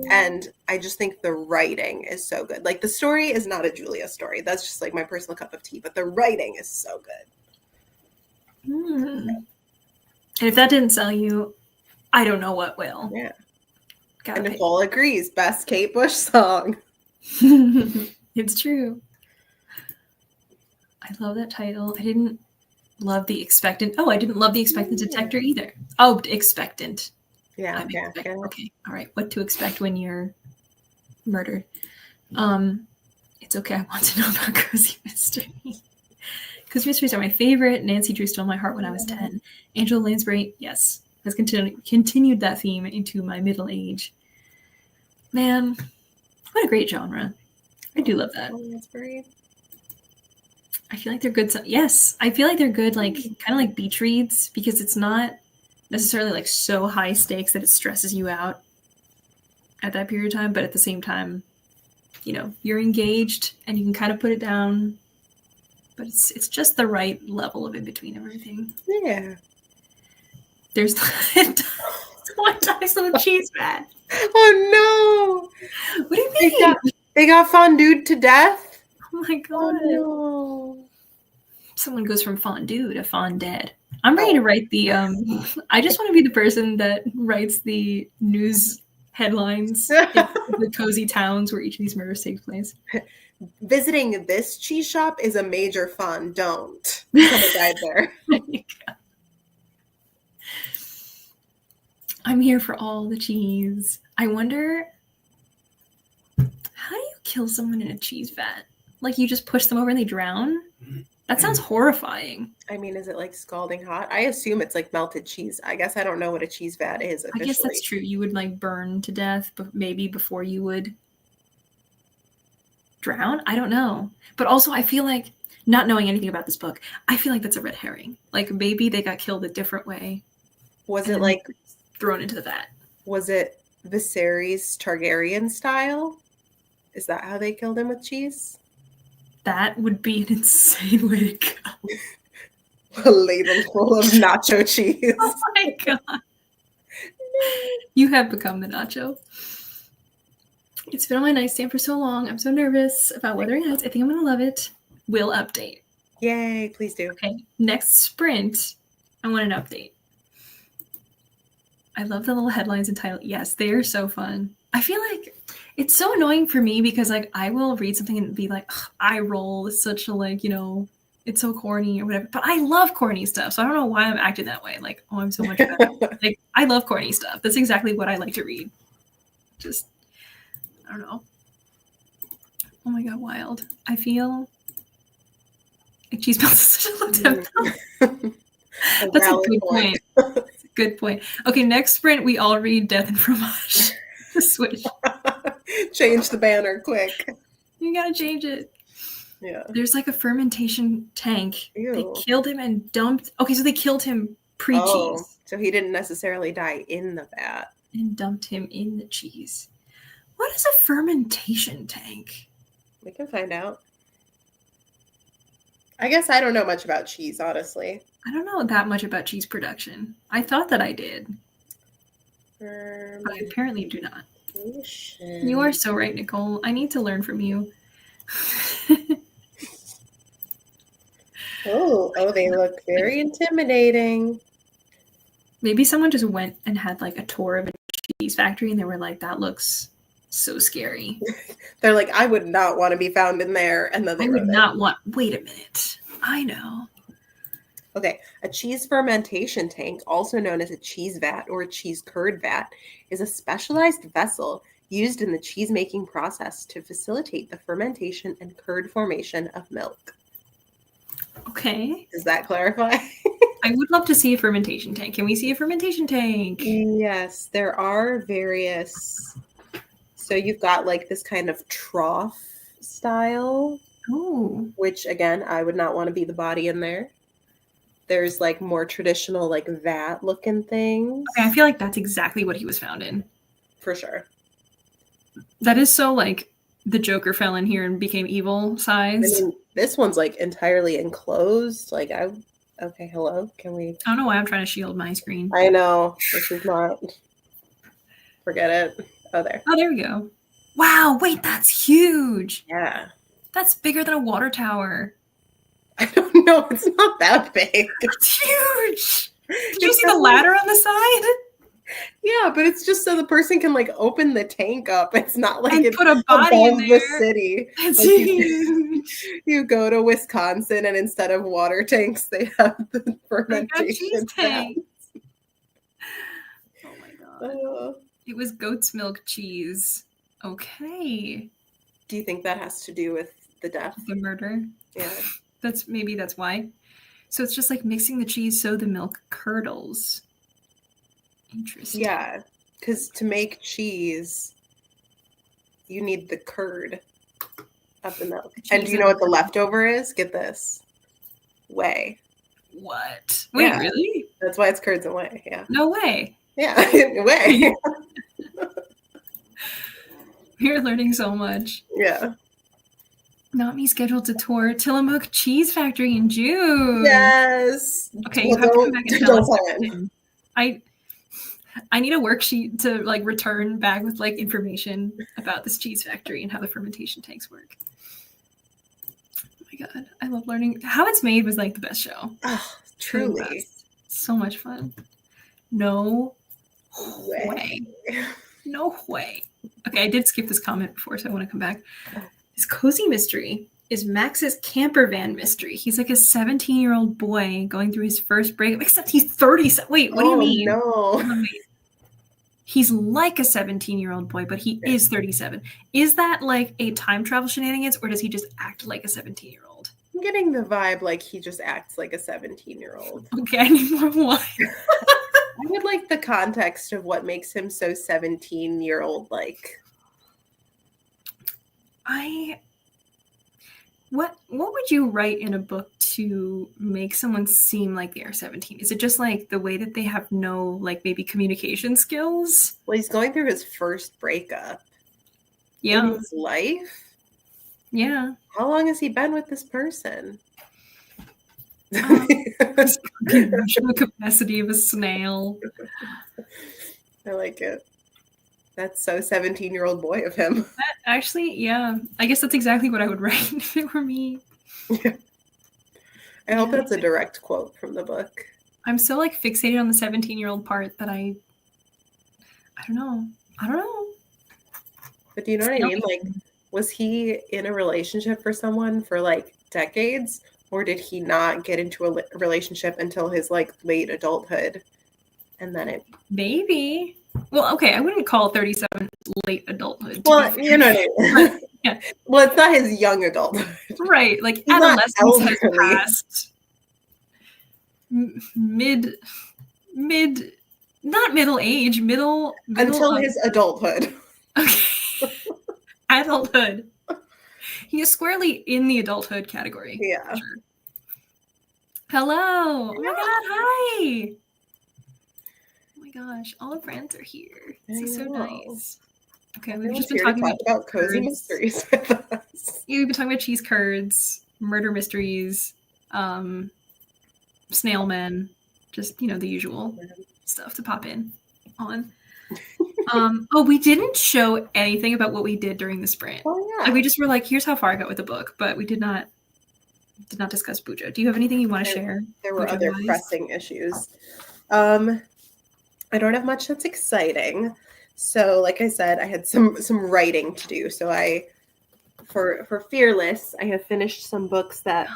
And I just think the writing is so good. Like, the story is not a Julia story. That's just like my personal cup of tea, but the writing is so good. And if that didn't sell you, I don't know what will. Yeah. And Nicole agrees. Best Kate Bush song. It's true. I love that title. I didn't love the expectant. Oh, I didn't love the expectant detector either. Oh, expectant. Yeah. Okay. All right. What to expect when you're murdered. It's okay. I want to know about Cozy Mystery. Cozy Mysteries are my favorite. Nancy Drew stole my heart when I was 10. Angela Lansbury, yes, has continued that theme into my middle age. Man, what a great genre. I do love that. Lansbury. I feel like they're good. Yes, I feel like they're good, like kind of like beach reads, because it's not necessarily like so high stakes that it stresses you out at that period of time, but at the same time, you know, you're engaged and you can kind of put it down, but it's just the right level of in between everything. Yeah. There's one time some cheese vat. Oh no! What do you mean? They got fondue to death. Oh my god! Oh no! Someone goes from fondue to fondue. I'm ready to write the. I just want to be the person that writes the news headlines in the cozy towns where each of these murders take place. Visiting this cheese shop is a major fun. Don't become a guide there. I'm here for all the cheese. I wonder, how do you kill someone in a cheese vat? Like, you just push them over and they drown? That sounds horrifying. I mean, is it like scalding hot? I assume it's like melted cheese. I guess I don't know what a cheese vat is officially. I guess that's true. You would like burn to death, but maybe before you would drown? I don't know. But also, I feel like, not knowing anything about this book, I feel like that's a red herring. Like, maybe they got killed a different way. Was it like thrown into the vat? Was it Viserys Targaryen style? Is that how they killed him, with cheese? That would be an insane way to go. A ladle full of nacho cheese. Oh my god. You have become the nacho. It's been on my nightstand for so long. I'm so nervous about Wuthering Heights. I think I'm going to love it. We'll update. Yay, please do. Okay, next sprint, I want an update. I love the little headlines and title. Yes, they are so fun. I feel like it's so annoying for me because like I will read something and be like, eye roll. It's such a like, you know, it's so corny or whatever. But I love corny stuff. So I don't know why I'm acting that way. Like, oh, I'm so much better. Like, I love corny stuff. That's exactly what I like to read. Just, I don't know. Oh my god, wild. I feel like cheese belts is such a low tempo. That's a good point. That's a good point. Okay, next sprint, we all read Death and Fromage. Switch. Change the banner quick. You gotta change it. Yeah. There's like a fermentation tank. Ew. They killed him and dumped. Okay, so they killed him pre-cheese. Oh, so he didn't necessarily die in the vat. And dumped him in the cheese. What is a fermentation tank? We can find out. I guess I don't know much about cheese, honestly. I don't know that much about cheese production. I thought that I did. But I apparently do not. You are so right, Nicole. I need to learn from you. Oh, they look very intimidating. Maybe someone just went and had like a tour of a cheese factory and they were like, that looks so scary. They're like, I would not want to be found in there. And then I would not want. Wait a minute. I know. Okay, a cheese fermentation tank, also known as a cheese vat or a cheese curd vat, is a specialized vessel used in the cheese-making process to facilitate the fermentation and curd formation of milk. Okay. Does that clarify? I would love to see a fermentation tank. Can we see a fermentation tank? Yes, there are various. So you've got like this kind of trough style. Oh. Which, again, I would not want to be the body in there. There's like more traditional like vat looking things. Okay, I feel like that's exactly what he was found in. For sure. That is so like the Joker fell in here and became evil size. I mean, this one's like entirely enclosed. Like okay, hello. Can we? I don't know why I'm trying to shield my screen. I know. This is not. Forget it. Oh, there. Oh, there we go. Wow, wait, that's huge. Yeah. That's bigger than a water tower. I don't know. It's not that big. It's huge. Did you see the ladder on the side? Yeah, but it's just so the person can like open the tank up. It's not like and it's put a body in there. The city. That's like huge. You go to Wisconsin and instead of water tanks, they have the fermentation cheese tanks. Oh my god. It was goat's milk cheese. Okay. Do you think that has to do with the death? The murder? Yeah. That's why. So it's just like mixing the cheese so the milk curdles. Interesting. Yeah, because to make cheese, you need the curd of the milk. And do you know what the leftover is? Get this. Whey. What? Wait, yeah. Really? That's why it's curds and whey, yeah. No way. Yeah, whey. We're learning so much. Yeah. Not me scheduled to tour Tillamook Cheese Factory in June. Yes. Okay, you have to come back and tell us everything. I need a worksheet to like return back with like information about this cheese factory and how the fermentation tanks work. Oh my god, I love learning. How It's Made was like the best show. Oh, truly. So much fun. No way. No way. Okay, I did skip this comment before, so I want to come back. His cozy mystery is Max's camper van mystery. He's like a 17-year-old boy going through his first breakup, except he's 37. Wait, what do you mean? No. He's like a 17-year-old boy, but he is 37. Is that like a time travel shenanigans, or does he just act like a 17-year-old? I'm getting the vibe like he just acts like a 17-year-old. Okay, I need more wine. I would like the context of what makes him so 17-year-old like. What would you write in a book to make someone seem like they are 17? Is it just like the way that they have no like maybe communication skills? Well, he's going through his first breakup. Yeah. In his life? Yeah. How long has he been with this person? The emotional capacity of a snail. I like it. That's so 17-year-old boy of him. Actually, yeah. I guess that's exactly what I would write if it were me. Yeah. I hope that's a direct quote from the book. I'm so like fixated on the 17-year-old part that I don't know. But do you know what I mean? Like, was he in a relationship for someone for like decades, or did he not get into a relationship until his like late adulthood? And then it maybe. Well, okay, I wouldn't call 37 late adulthood. Well, you know what I mean. Yeah. Well, it's not his young adulthood. Right, like He's not adolescence has elderly. passed. Mid, not middle age, middle Until his adulthood. Okay. Adulthood. He is squarely in the adulthood category. Yeah. Sure. Hello. Oh my god, hi. Oh my gosh, all the friends are here. This is so nice. Okay, we've just been talking about cozy mysteries with us. Yeah, we've been talking about cheese curds, murder mysteries, snail men, just, you know, the usual stuff to pop in on. Oh, we didn't show anything about what we did during the sprint. Oh yeah. Like, we just were like, here's how far I got with the book, but we did not discuss bujo. Do you have anything you want to share? There were other pressing issues. I don't have much that's exciting. So, like I said, I had some writing to do. So for Fearless, I have finished some books that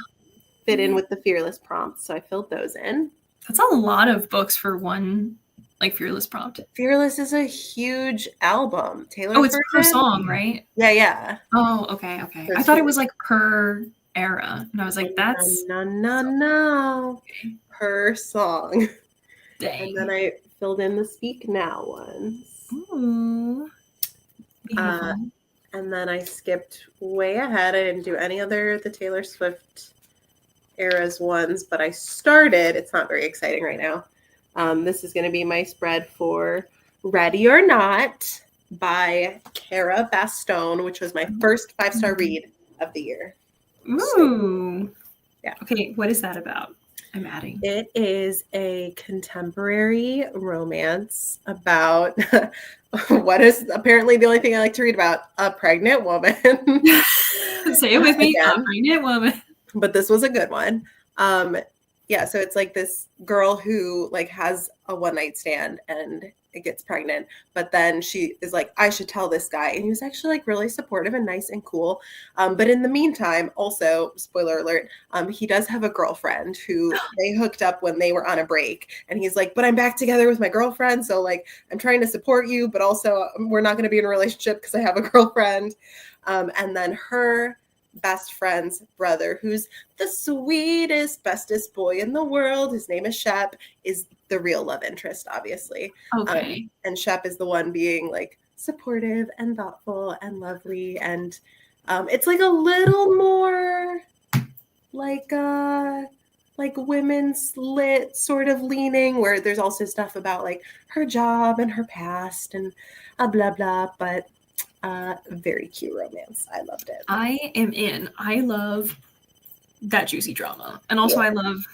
fit in with the Fearless prompts. So I filled those in. That's a lot of books for one like Fearless prompt. Fearless is a huge album. Taylor's it's version? per song, right? Yeah. Oh, okay. I thought it was like per era, and I was like, that's no. Per song. Dang. And then I filled in the Speak Now ones. Ooh. Beautiful. And then I skipped way ahead. I didn't do any other the Taylor Swift eras ones, but I started. It's not very exciting right now. This is going to be my spread for Ready or Not by Cara Bastone, which was my first 5-star read of the year. Ooh. So, yeah. Okay, what is that about? I'm adding. It is a contemporary romance about what is apparently the only thing I like to read about, a pregnant woman. Say it with me, a pregnant woman. But this was a good one. Yeah, so it's like this girl who like has a one-night stand and it gets pregnant, but then she is like, I should tell this guy. And he was actually like really supportive and nice and cool. But in the meantime, also, spoiler alert, he does have a girlfriend who they hooked up when they were on a break. And he's like, but I'm back together with my girlfriend. So like, I'm trying to support you, but also we're not going to be in a relationship because I have a girlfriend. And then her best friend's brother, who's the sweetest, bestest boy in the world, his name is Shep, is the real love interest, obviously. Okay. And Shep is the one being like supportive and thoughtful and lovely. And it's like a little more like women's lit sort of leaning, where there's also stuff about like her job and her past and blah blah, but very cute romance. I loved it. I am in. I love that juicy drama. And also I love,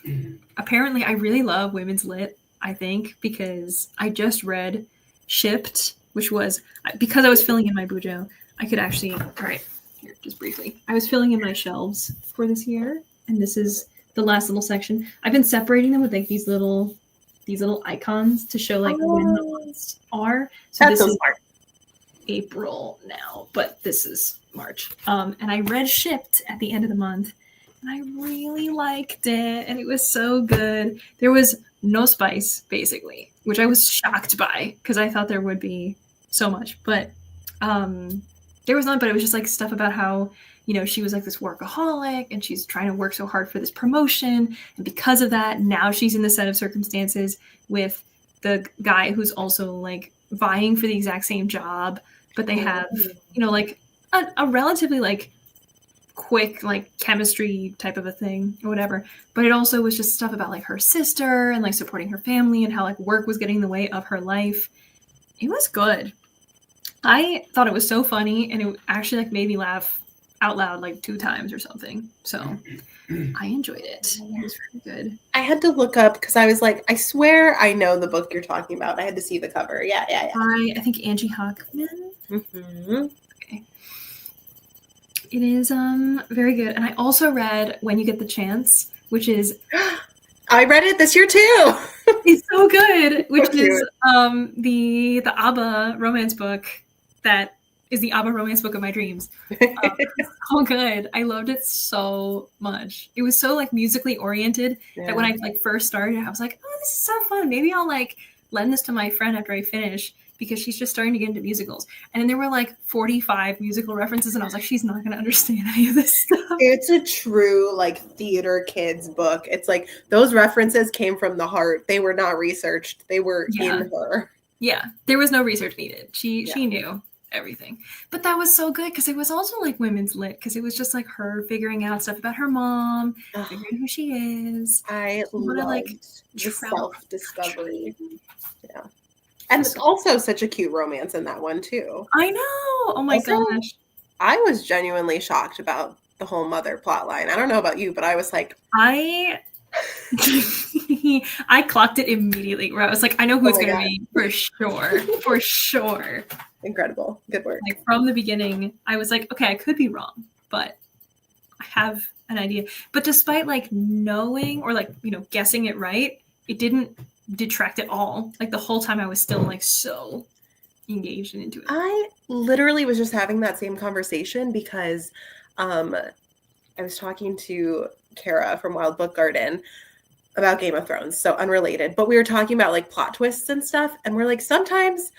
apparently I really love women's lit, I think, because I just read Shipped, which was, because I was filling in my bujo, I could actually, all right, here, just briefly. I was filling in my shelves for this year, and this is the last little section. I've been separating them with like these little icons to show like when the months are. So that's this is smart. April now, but this is March. And I read Shipped at the end of the month, and I really liked it, and it was so good. There was no spice, basically, which I was shocked by because I thought there would be so much, but there was none. But it was just like stuff about how, you know, she was like this workaholic and she's trying to work so hard for this promotion, and because of that, now she's in the set of circumstances with the guy who's also like vying for the exact same job, but they have, you know, like a relatively like quick like chemistry type of a thing or whatever. But it also was just stuff about like her sister and like supporting her family and how like work was getting in the way of her life. It was good. I thought it was so funny, and it actually like made me laugh out loud like 2 times or something. So I enjoyed it. It was very good. I had to look up because I was like, I swear I know the book you're talking about. I had to see the cover. Yeah. I think Angie Hockman. Mm-hmm. Okay. It is very good. And I also read When You Get the Chance, which is I read it this year too. It's so good, which So is cute. the ABBA romance book that is the ABBA romance book of my dreams. It's so good. I loved it so much. It was so like musically oriented that when Yeah. I like first started, I was like, oh, this is so fun. Maybe I'll like lend this to my friend after I finish because she's just starting to get into musicals. And then there were like 45 musical references, and I was like, she's not going to understand any of this stuff. It's a true like theater kids book. It's like those references came from the heart. They were not researched. They were in her. Yeah, there was no research needed. She Yeah. knew everything. But that was so good because it was also like women's lit because it was just like her figuring out stuff about her mom, figuring who she is. I loved like the self-discovery. Yeah. And it's So- also such a cute romance in that one too. I know. Oh my Also, gosh. I was genuinely shocked about the whole mother plot line. I don't know about you, but I was like, I clocked it immediately where I was like, I know who it's gonna be for sure. For sure. Incredible. Good work. Like from the beginning, I was like, okay, I could be wrong, but I have an idea. But despite like knowing or like, you know, guessing it right, it didn't detract at all. Like the whole time I was still like so engaged and into it. I literally was just having that same conversation because I was talking to Kara from Wild Book Garden about Game of Thrones, so unrelated, but we were talking about like plot twists and stuff, and we're like, sometimes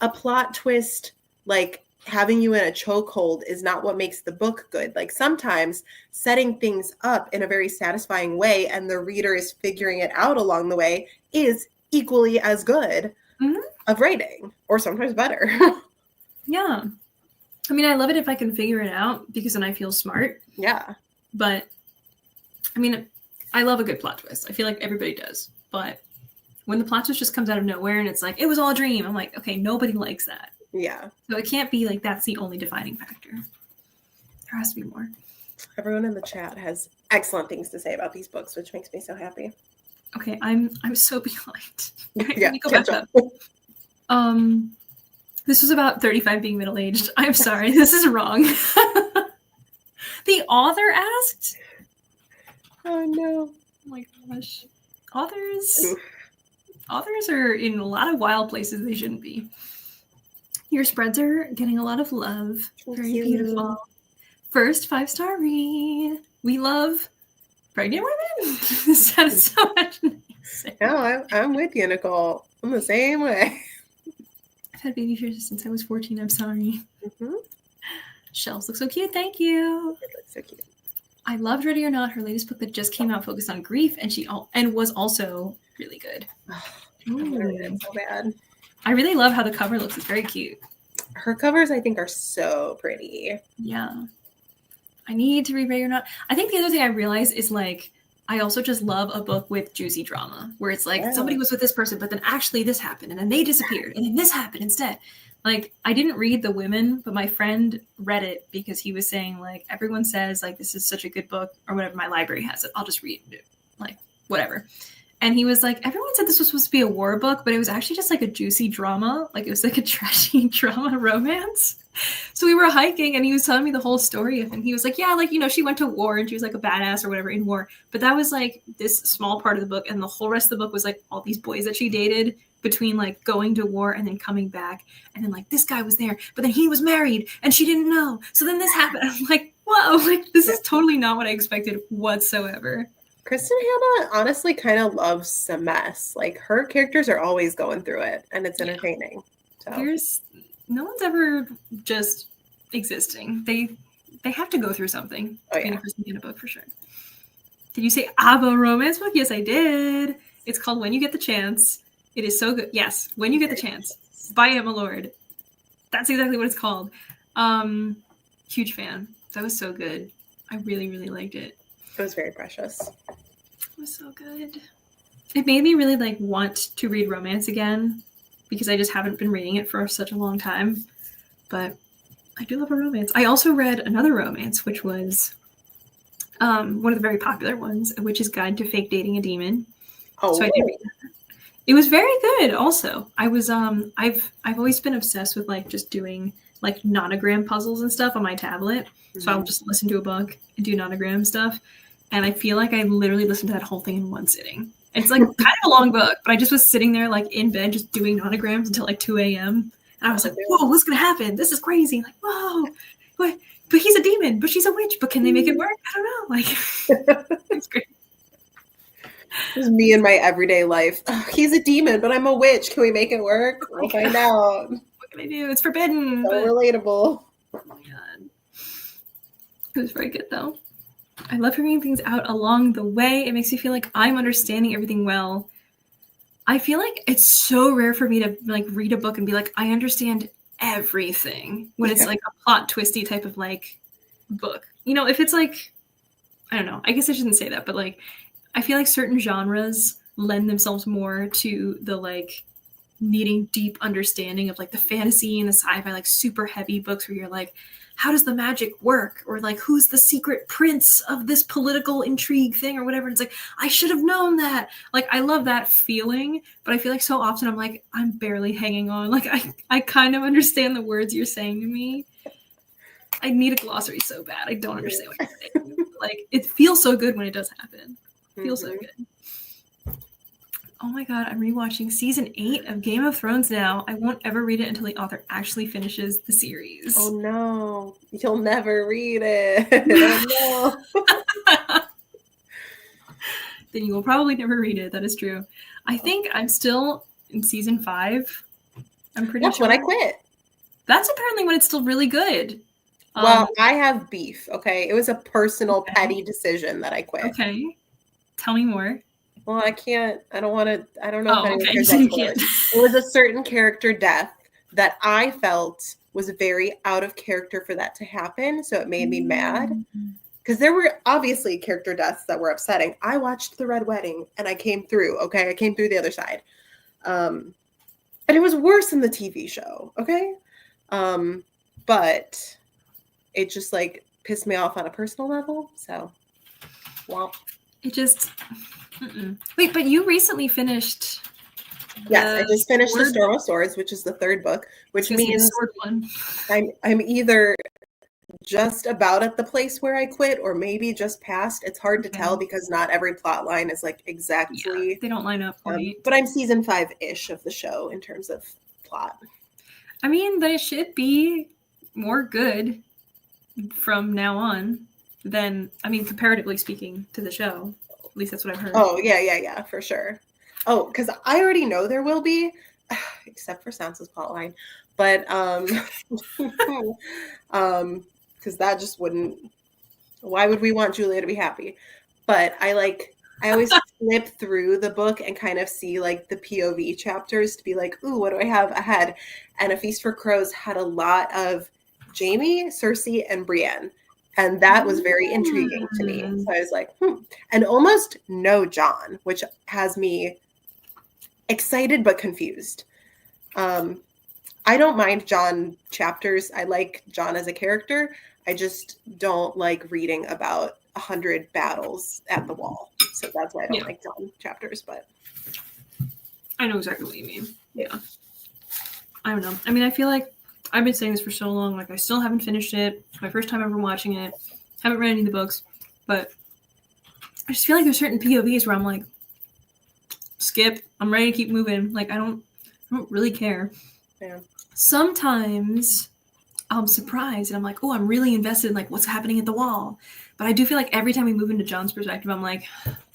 a plot twist, like having you in a chokehold, is not what makes the book good. Like sometimes setting things up in a very satisfying way and the reader is figuring it out along the way is equally as good of writing, or sometimes better. Yeah. I mean, I love it if I can figure it out because then I feel smart. Yeah. But I mean, I love a good plot twist. I feel like everybody does. But when the plot twist just comes out of nowhere and it's like, it was all a dream, I'm like, okay, nobody likes that. Yeah. So it can't be like that's the only defining factor. There has to be more. Everyone in the chat has excellent things to say about these books, which makes me so happy. Okay, I'm so behind. Yeah, Let me go back up. This was about 35 being middle-aged. I'm sorry, this is wrong. The author asked. Oh no. Oh my gosh. Authors are in a lot of wild places they shouldn't be. Your spreads are getting a lot of love. Very beautiful. First 5-star read. We love pregnant women. That is so much nice. No, I'm with you, Nicole. I'm the same way. I've had baby fears since I was 14. I'm sorry. Mm-hmm. Shelves look so cute. Thank you. It looks so cute. I loved Ready or Not, her latest book that just came out, focused on grief, and was also really good. It's so bad. I really love how the cover looks. It's very cute. Her covers, I think, are so pretty. Yeah. I need to read Ready or Not. I think the other thing I realized is like I also just love a book with juicy drama where it's like somebody was with this person, but then actually this happened and then they disappeared and then this happened instead. Like I didn't read The Women, but my friend read it because he was saying like everyone says like this is such a good book or whatever. My library has it. I'll just read it. Like whatever. And he was like, everyone said this was supposed to be a war book, but it was actually just like a juicy drama. Like it was like a trashy drama romance. So we were hiking and he was telling me the whole story of it. And he was like, yeah, like, you know, she went to war and she was like a badass or whatever in war. But that was like this small part of the book. And the whole rest of the book was like all these boys that she dated between like going to war and then coming back. And then like this guy was there, but then he was married and she didn't know. So then this happened. I'm like, whoa, like this is totally not what I expected whatsoever. Kristen Hanna honestly kind of loves a mess. Like her characters are always going through it and it's entertaining. So. There's no one's ever just existing. They have to go through something in a Kristen Hanna book for sure. Did you say ABBA romance book? Yes, I did. It's called When You Get the Chance. It is so good. Yes, When You Get the Chance by Emma Lord. That's exactly what it's called. Huge fan. That was so good. I really, really liked it. It was very precious. It was so good. It made me really like want to read romance again because I just haven't been reading it for such a long time. But I do love a romance. I also read another romance, which was one of the very popular ones, which is Guide to Fake Dating a Demon. Oh, so I did read that. It was very good. Also, I was I've always been obsessed with like just doing like nonogram puzzles and stuff on my tablet. Mm-hmm. So I'll just listen to a book and do nonogram stuff. and I feel like I literally listened to that whole thing in one sitting. It's like kind of a long book, but I just was sitting there like in bed just doing nanograms until like 2 a.m. And I was like, whoa, what's gonna happen? This is crazy. Like, whoa, what? But he's a demon, but she's a witch. But can they make it work? I don't know. Like, it's great. This is me in my everyday life. Oh, he's a demon, but I'm a witch. Can we make it work? We'll find out. What can I do? It's forbidden. So relatable. Oh my god. It was very good though. I love figuring things out along the way. It makes me feel like I'm understanding everything well. I feel like it's so rare for me to like read a book and be like, I understand everything when it's like a plot twisty type of like book. You know, if it's like, I don't know, I guess I shouldn't say that, but like, I feel like certain genres lend themselves more to the like needing deep understanding of like the fantasy and the sci-fi, like super heavy books where you're like, how does the magic work? Or like, who's the secret prince of this political intrigue thing or whatever? And it's like, I should have known that. Like, I love that feeling, but I feel like so often I'm like, I'm barely hanging on. Like, I kind of understand the words you're saying to me. I need a glossary so bad. I don't understand what you're saying. Like, it feels so good when it does happen. It feels so good. Oh my god, I'm rewatching season 8 of Game of Thrones now. I won't ever read it until the author actually finishes the series. Oh no, you'll never read it. Oh no. Then you will probably never read it. That is true. I think I'm still in season 5. I'm pretty sure. That's when I quit. That's apparently when it's still really good. Well, I have beef, okay? It was a personal, petty decision that I quit. Okay. Tell me more. Well, I don't want to, I don't know if anyone cares You that can't. It was a certain character death that I felt was very out of character for that to happen. So it made me mad. Because there were obviously character deaths that were upsetting. I watched The Red Wedding and I came through, okay? I came through the other side. And it was worse than the TV show, okay? But it just like pissed me off on a personal level. So, well. It just... Wait, but you recently finished... Yes, I just finished The Storm of Swords, which is the 3rd book, which means I'm either just about at the place where I quit or maybe just past. It's hard to tell because not every plot line is like exactly... they don't line up right. But I'm season 5-ish of the show in terms of plot. I mean, they should be more good from now on than, I mean, comparatively speaking to the show. At least that's what I've heard. Oh, yeah, for sure. Oh, because I already know there will be, except for Sansa's plotline, but because that just wouldn't. Why would we want Julia to be happy? But I always flip through the book and kind of see like the POV chapters to be like, ooh, what do I have ahead? And A Feast for Crows had a lot of Jaime, Cersei, and Brienne. And that was very intriguing to me. So I was like, And almost no Jon, which has me excited but confused. I don't mind Jon chapters. I like Jon as a character. I just don't like reading about 100 battles at the wall. So that's why I don't like Jon chapters. But I know exactly what you mean. Yeah. I don't know. I mean, I feel like I've been saying this for so long. Like, I still haven't finished it. It's my first time ever watching it. Haven't read any of the books. But I just feel like there's certain POVs where I'm like, skip. I'm ready to keep moving. Like, I don't really care. Yeah. Sometimes I'm surprised and I'm like, oh, I'm really invested in like what's happening at the wall. But I do feel like every time we move into Jon's perspective, I'm like,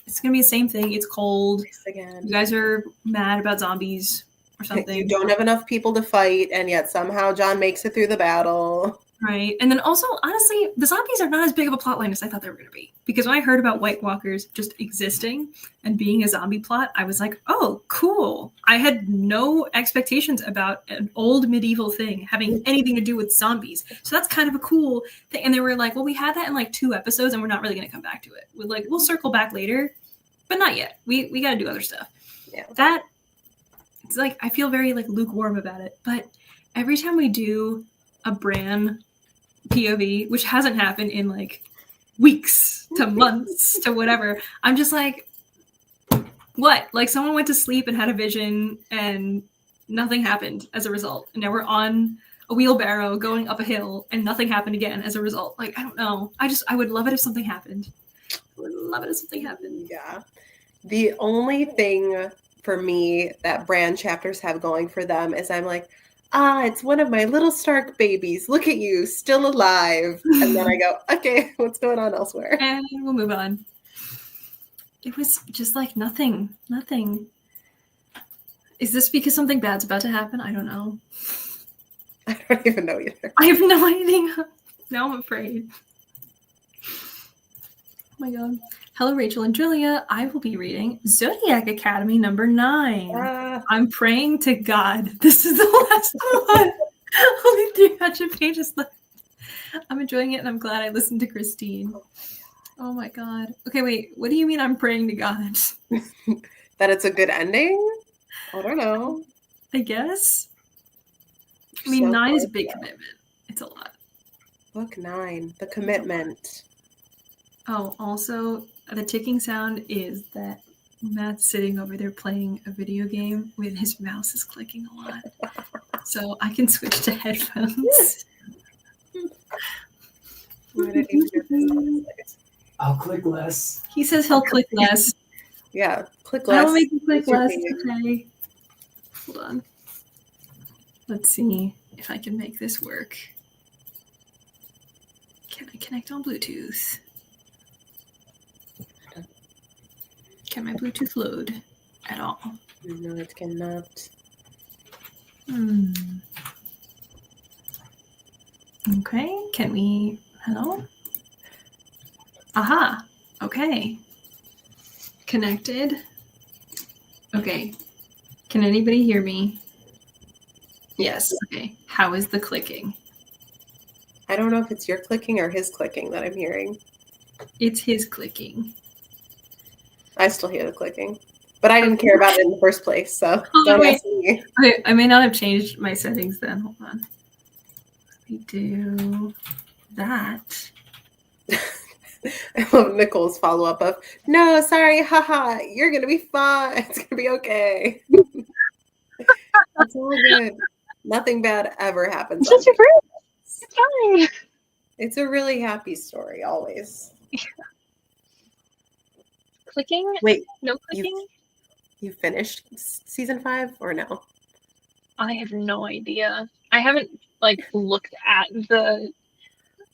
it's going to be the same thing. It's cold. You guys are mad about zombies or something. You don't have enough people to fight, and yet somehow Jon makes it through the battle. Right. And then also, honestly, the zombies are not as big of a plotline as I thought they were going to be. Because when I heard about White Walkers just existing and being a zombie plot, I was like, oh, cool. I had no expectations about an old medieval thing having anything to do with zombies. So that's kind of a cool thing. And they were like, well, we had that in like 2 episodes and we're not really going to come back to it. We'll circle back later, but not yet. We got to do other stuff. Yeah. It's like, I feel very like lukewarm about it. But every time we do a Bran POV, which hasn't happened in like weeks to months to whatever, I'm just like, what? Like, someone went to sleep and had a vision and nothing happened as a result. And now we're on a wheelbarrow going up a hill and nothing happened again as a result. Like, I don't know. I would love it if something happened. I would love it if something happened. Yeah. The only thing for me that brand chapters have going for them is I'm like, it's one of my little Stark babies. Look at you, still alive. And then I go, okay, what's going on elsewhere? And we'll move on. It was just like nothing. Is this because something bad's about to happen? I don't know. I don't even know either. I have no idea. Now I'm afraid. Oh my god. Hello, Rachel and Julia. I will be reading Zodiac Academy number 9. I'm praying to God. This is the last one. Only 300 pages left. I'm enjoying it, and I'm glad I listened to Christine. Oh my god. Okay, wait. What do you mean I'm praying to God? That it's a good ending? I don't know. I guess. I mean, 9 is a big commitment. It's a lot. Book 9, the commitment. Oh, also, the ticking sound is that Matt's sitting over there playing a video game with his mouse is clicking a lot. So I can switch to headphones. I'll click less. He says he'll click less. Yeah, click less. I'll make you click less. Okay. Hold on. Let's see if I can make this work. Can I connect on Bluetooth? Can my Bluetooth load at all? No, it cannot. Okay, can we... Hello? Aha! Okay. Connected. Okay. Can anybody hear me? Yes. Okay. How is the clicking? I don't know if it's your clicking or his clicking that I'm hearing. It's his clicking. I still hear the clicking. But I didn't care about it in the first place, so don't ask me. Okay, I may not have changed my settings then. Hold on. We do that. I love Nicole's follow-up of, no, sorry, haha, you're going to be fine. It's going to be okay. It's all good. Nothing bad ever happens. It's just your birthday. It's fine. It's a really happy story, always. Yeah. Clicking? Wait, no clicking? You finished season 5 or no? I have no idea. I haven't looked at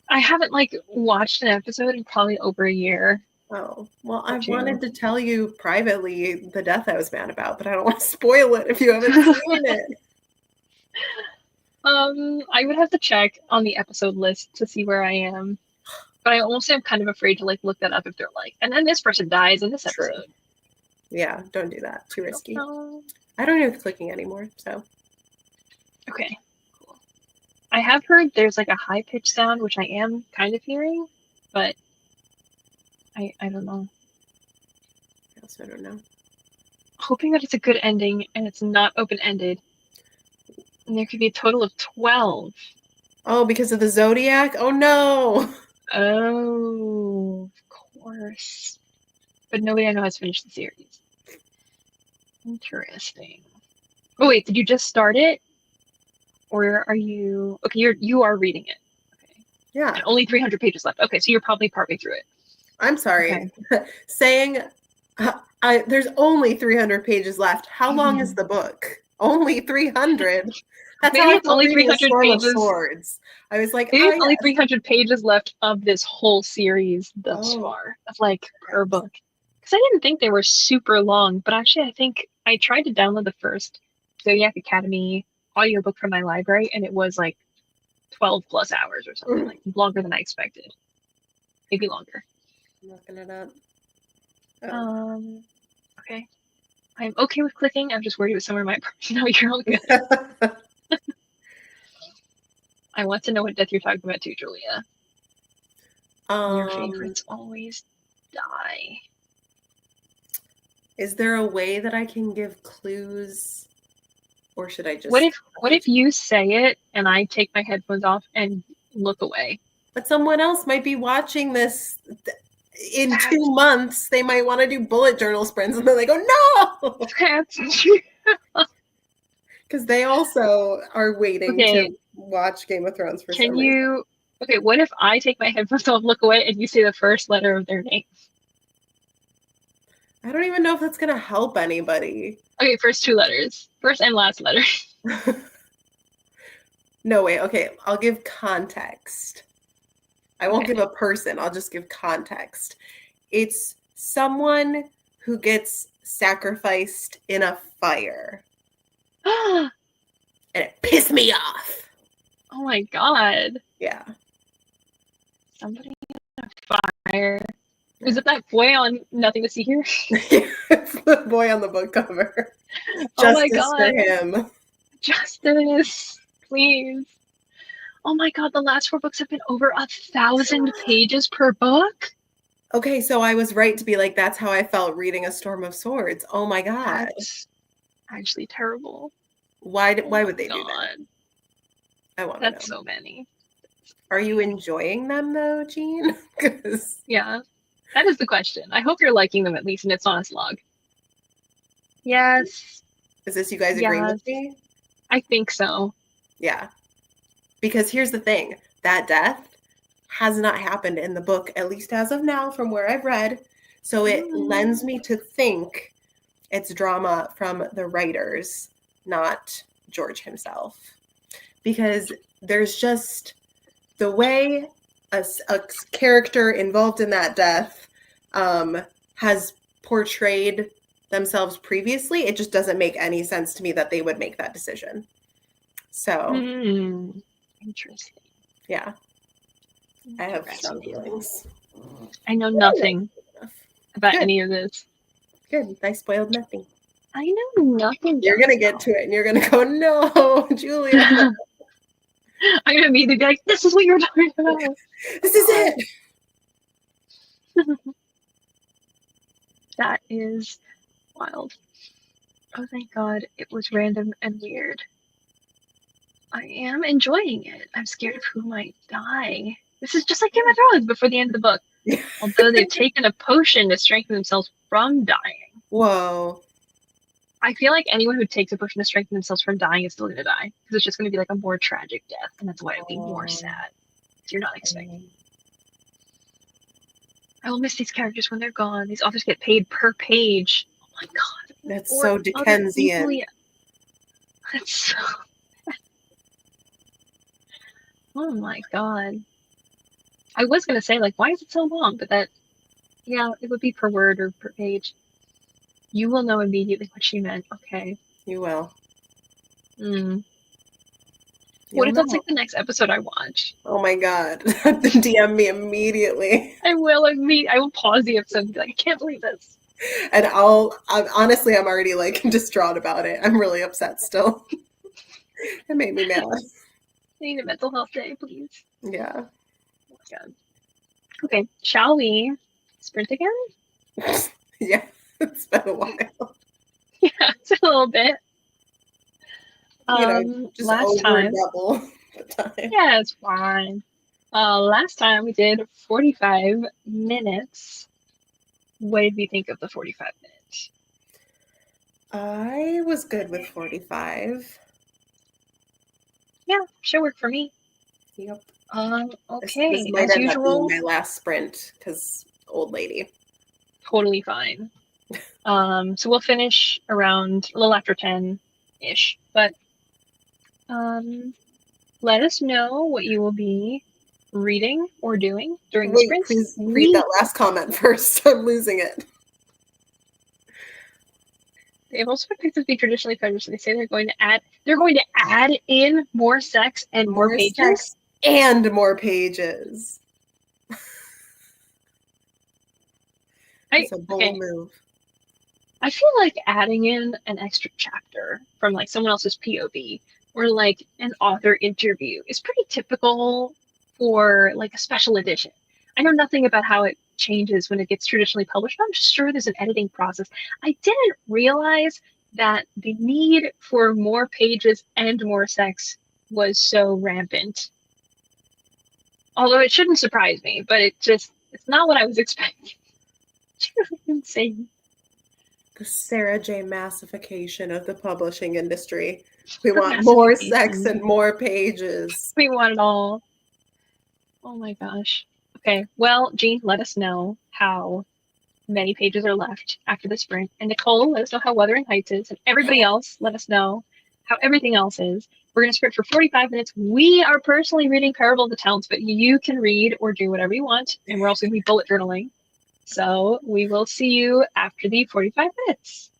I haven't watched an episode in probably over a year. Oh, well, I wanted to tell you privately the death I was mad about, but I don't want to spoil it if you haven't seen it. I would have to check on the episode list to see where I am. But I also am kind of afraid to look that up if they're and then this person dies in this episode. Yeah, don't do that. Too risky. I I don't know if clicking anymore, so. Okay, cool. I have heard there's a high-pitched sound, which I am kind of hearing, but I don't know. I also don't know. Hoping that it's a good ending and it's not open-ended. And there could be a total of 12. Oh, because of the Zodiac? Oh, no! Oh, of course. But nobody I know has finished the series. Interesting. Oh, wait, did you just start it? Or are you... Okay, you are reading it. Okay. Yeah. And only 300 pages left. Okay, so you're probably partway through it. I'm sorry. Okay. Saying there's only 300 pages left. How long is the book? Only 300. That's Maybe how it's only 300 pages. Swords. I was like, maybe it's only 300 pages left of this whole series thus far. Of per book. Because I didn't think they were super long, but actually I think I tried to download the first Zodiac Academy audiobook from my library, and it was 12 plus hours or something, longer than I expected. Maybe longer. I'm looking it up. Okay. I'm okay with clicking. I'm just worried with somewhere my no, you're all good. I want to know what death you're talking about too, Julia. Your favorites always die. Is there a way that I can give clues, or should I just? What if you say it and I take my headphones off and look away? But someone else might be watching this in 2 months. They might want to do bullet journal sprints, and then they go, no, because they also are waiting to watch Game of Thrones for some reason. Okay, what if I take my headphones off, look away, and you say the first letter of their name? I don't even know if that's gonna help anybody. Okay, first two letters. First and last letter. No, wait, okay, I'll give context. I won't Okay. give a person, I'll just give context. It's someone who gets sacrificed in a fire. Oh And it pissed me off. my god. Yeah. Somebody in a fire. Is it that boy on Nothing to See Here? It's the boy on the book cover. Oh my Justice for god. him. Justice. Please. Oh my god, the last 4 books have been over 1,000 pages per book. Okay, so I was right to be like, that's how I felt reading A Storm of Swords. Oh my god. That's actually terrible. Why Oh would my they do that? god. I want to know. That's so many. Are you enjoying them though, Jean? 'Cause Yeah. That is the question. I hope you're liking them at least, and it's on a slog. Yes. is this you guys agreeing Yes. with me? I think so. Yeah. Because here's the thing, that death has not happened in the book, at least as of now, from where I've read. So it lends me to think it's drama from the writers, not George himself. Because there's just the way a character involved in that death has portrayed themselves previously. It just doesn't make any sense to me that they would make that decision. So, Interesting. yeah, I have strong feelings. I know nothing about Good. any of this. Good. I spoiled nothing. I know nothing. You're going to get to it and you're going to go, no, Julia. I'm going to immediately be like, this is what you were talking about. This is it. That is wild. Oh, thank God. It was random and weird. I am enjoying it. I'm scared of who might die. This is just like Game of Thrones before the end of the book. Although they've taken a potion to strengthen themselves from dying. Whoa. I feel like anyone who takes a potion to strengthen themselves from dying is still going to die. Because it's just going to be like a more tragic death. And that's why it'd be more sad. So you're not expecting. I will miss these characters when they're gone. These authors get paid per page. Oh my god. That's so Dickensian. That's so... Oh my god. I was going to say, like, why is it so long? But that, yeah, it would be per word or per page. You will know immediately what she meant. Okay. You will. What if that's like the next episode I watch? Oh my god. DM me immediately. I will pause the episode and be like, I can't believe this. And honestly, I'm already like distraught about it. I'm really upset still. It made me mad. I need a mental health day, please. Yeah. Oh my god. Okay, shall we sprint again? Yeah, it's been a while. Yeah, it's a little bit. Just last over time. double the time. Yeah, it's fine. Last time we did 45 minutes. What did we think of the 45 minutes? I was good with 45. Yeah, should work for me. Yep. Okay, This might as end usual. up being my last sprint because old lady. Totally fine. So we'll finish around a little after 10-ish, but let us know what you will be reading or doing during the sprints. Please read that last comment first. I'm losing it. They've also picked to be traditionally feminist. They say they're going to add in more sex and more pages. Sex and more pages. It's a bold move. I feel like adding in an extra chapter from like someone else's POV or like an author interview is pretty typical for like a special edition. I know nothing about how it changes when it gets traditionally published, but I'm sure there's an editing process. I didn't realize that the need for more pages and more sex was so rampant. Although it shouldn't surprise me, but it's not what I was expecting. It's really insane. The Sarah J. massification of the publishing industry. We want more sex and more pages. We want it all. Oh my gosh. Okay, well, Jean, let us know how many pages are left after the sprint. And Nicole, let us know how Wuthering Heights is. And everybody else, let us know how everything else is. We're going to sprint for 45 minutes. We are personally reading Parable of the Talents, but you can read or do whatever you want. And we're also going to be bullet journaling. So we will see you after the 45 minutes.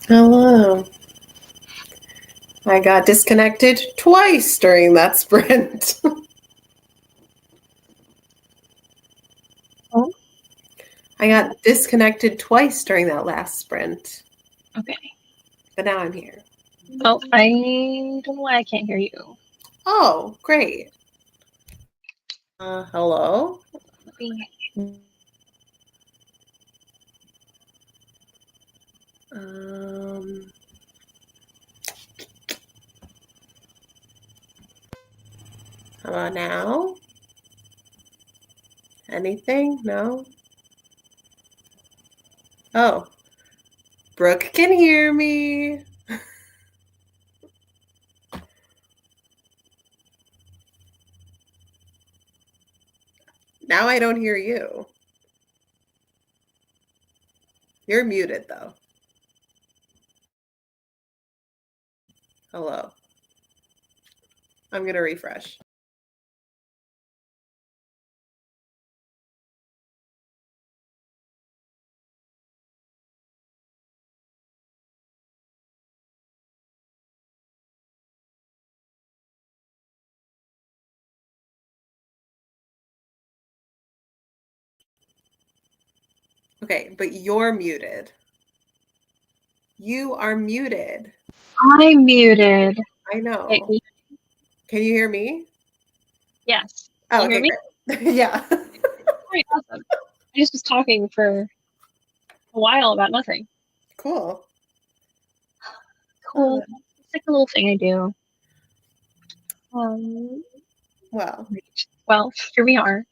Hello. I got disconnected twice during that sprint. Oh. I got disconnected twice during that last sprint, Okay. but now I'm here. Oh, I don't know why I can't hear you. Oh, great. Hello? Let me... How about now? Anything? No? Oh. Brooke can hear me. Now I don't hear you. You're muted, though. Hello. I'm going to refresh. Okay, but you're muted. You are muted. I'm muted. I know. Hey, can you hear me? yes. Oh, Can you okay, hear me? great. Yeah. All right, awesome. I just was talking for a while about nothing. Cool. Cool. It's like a little thing I do. Well, here we are.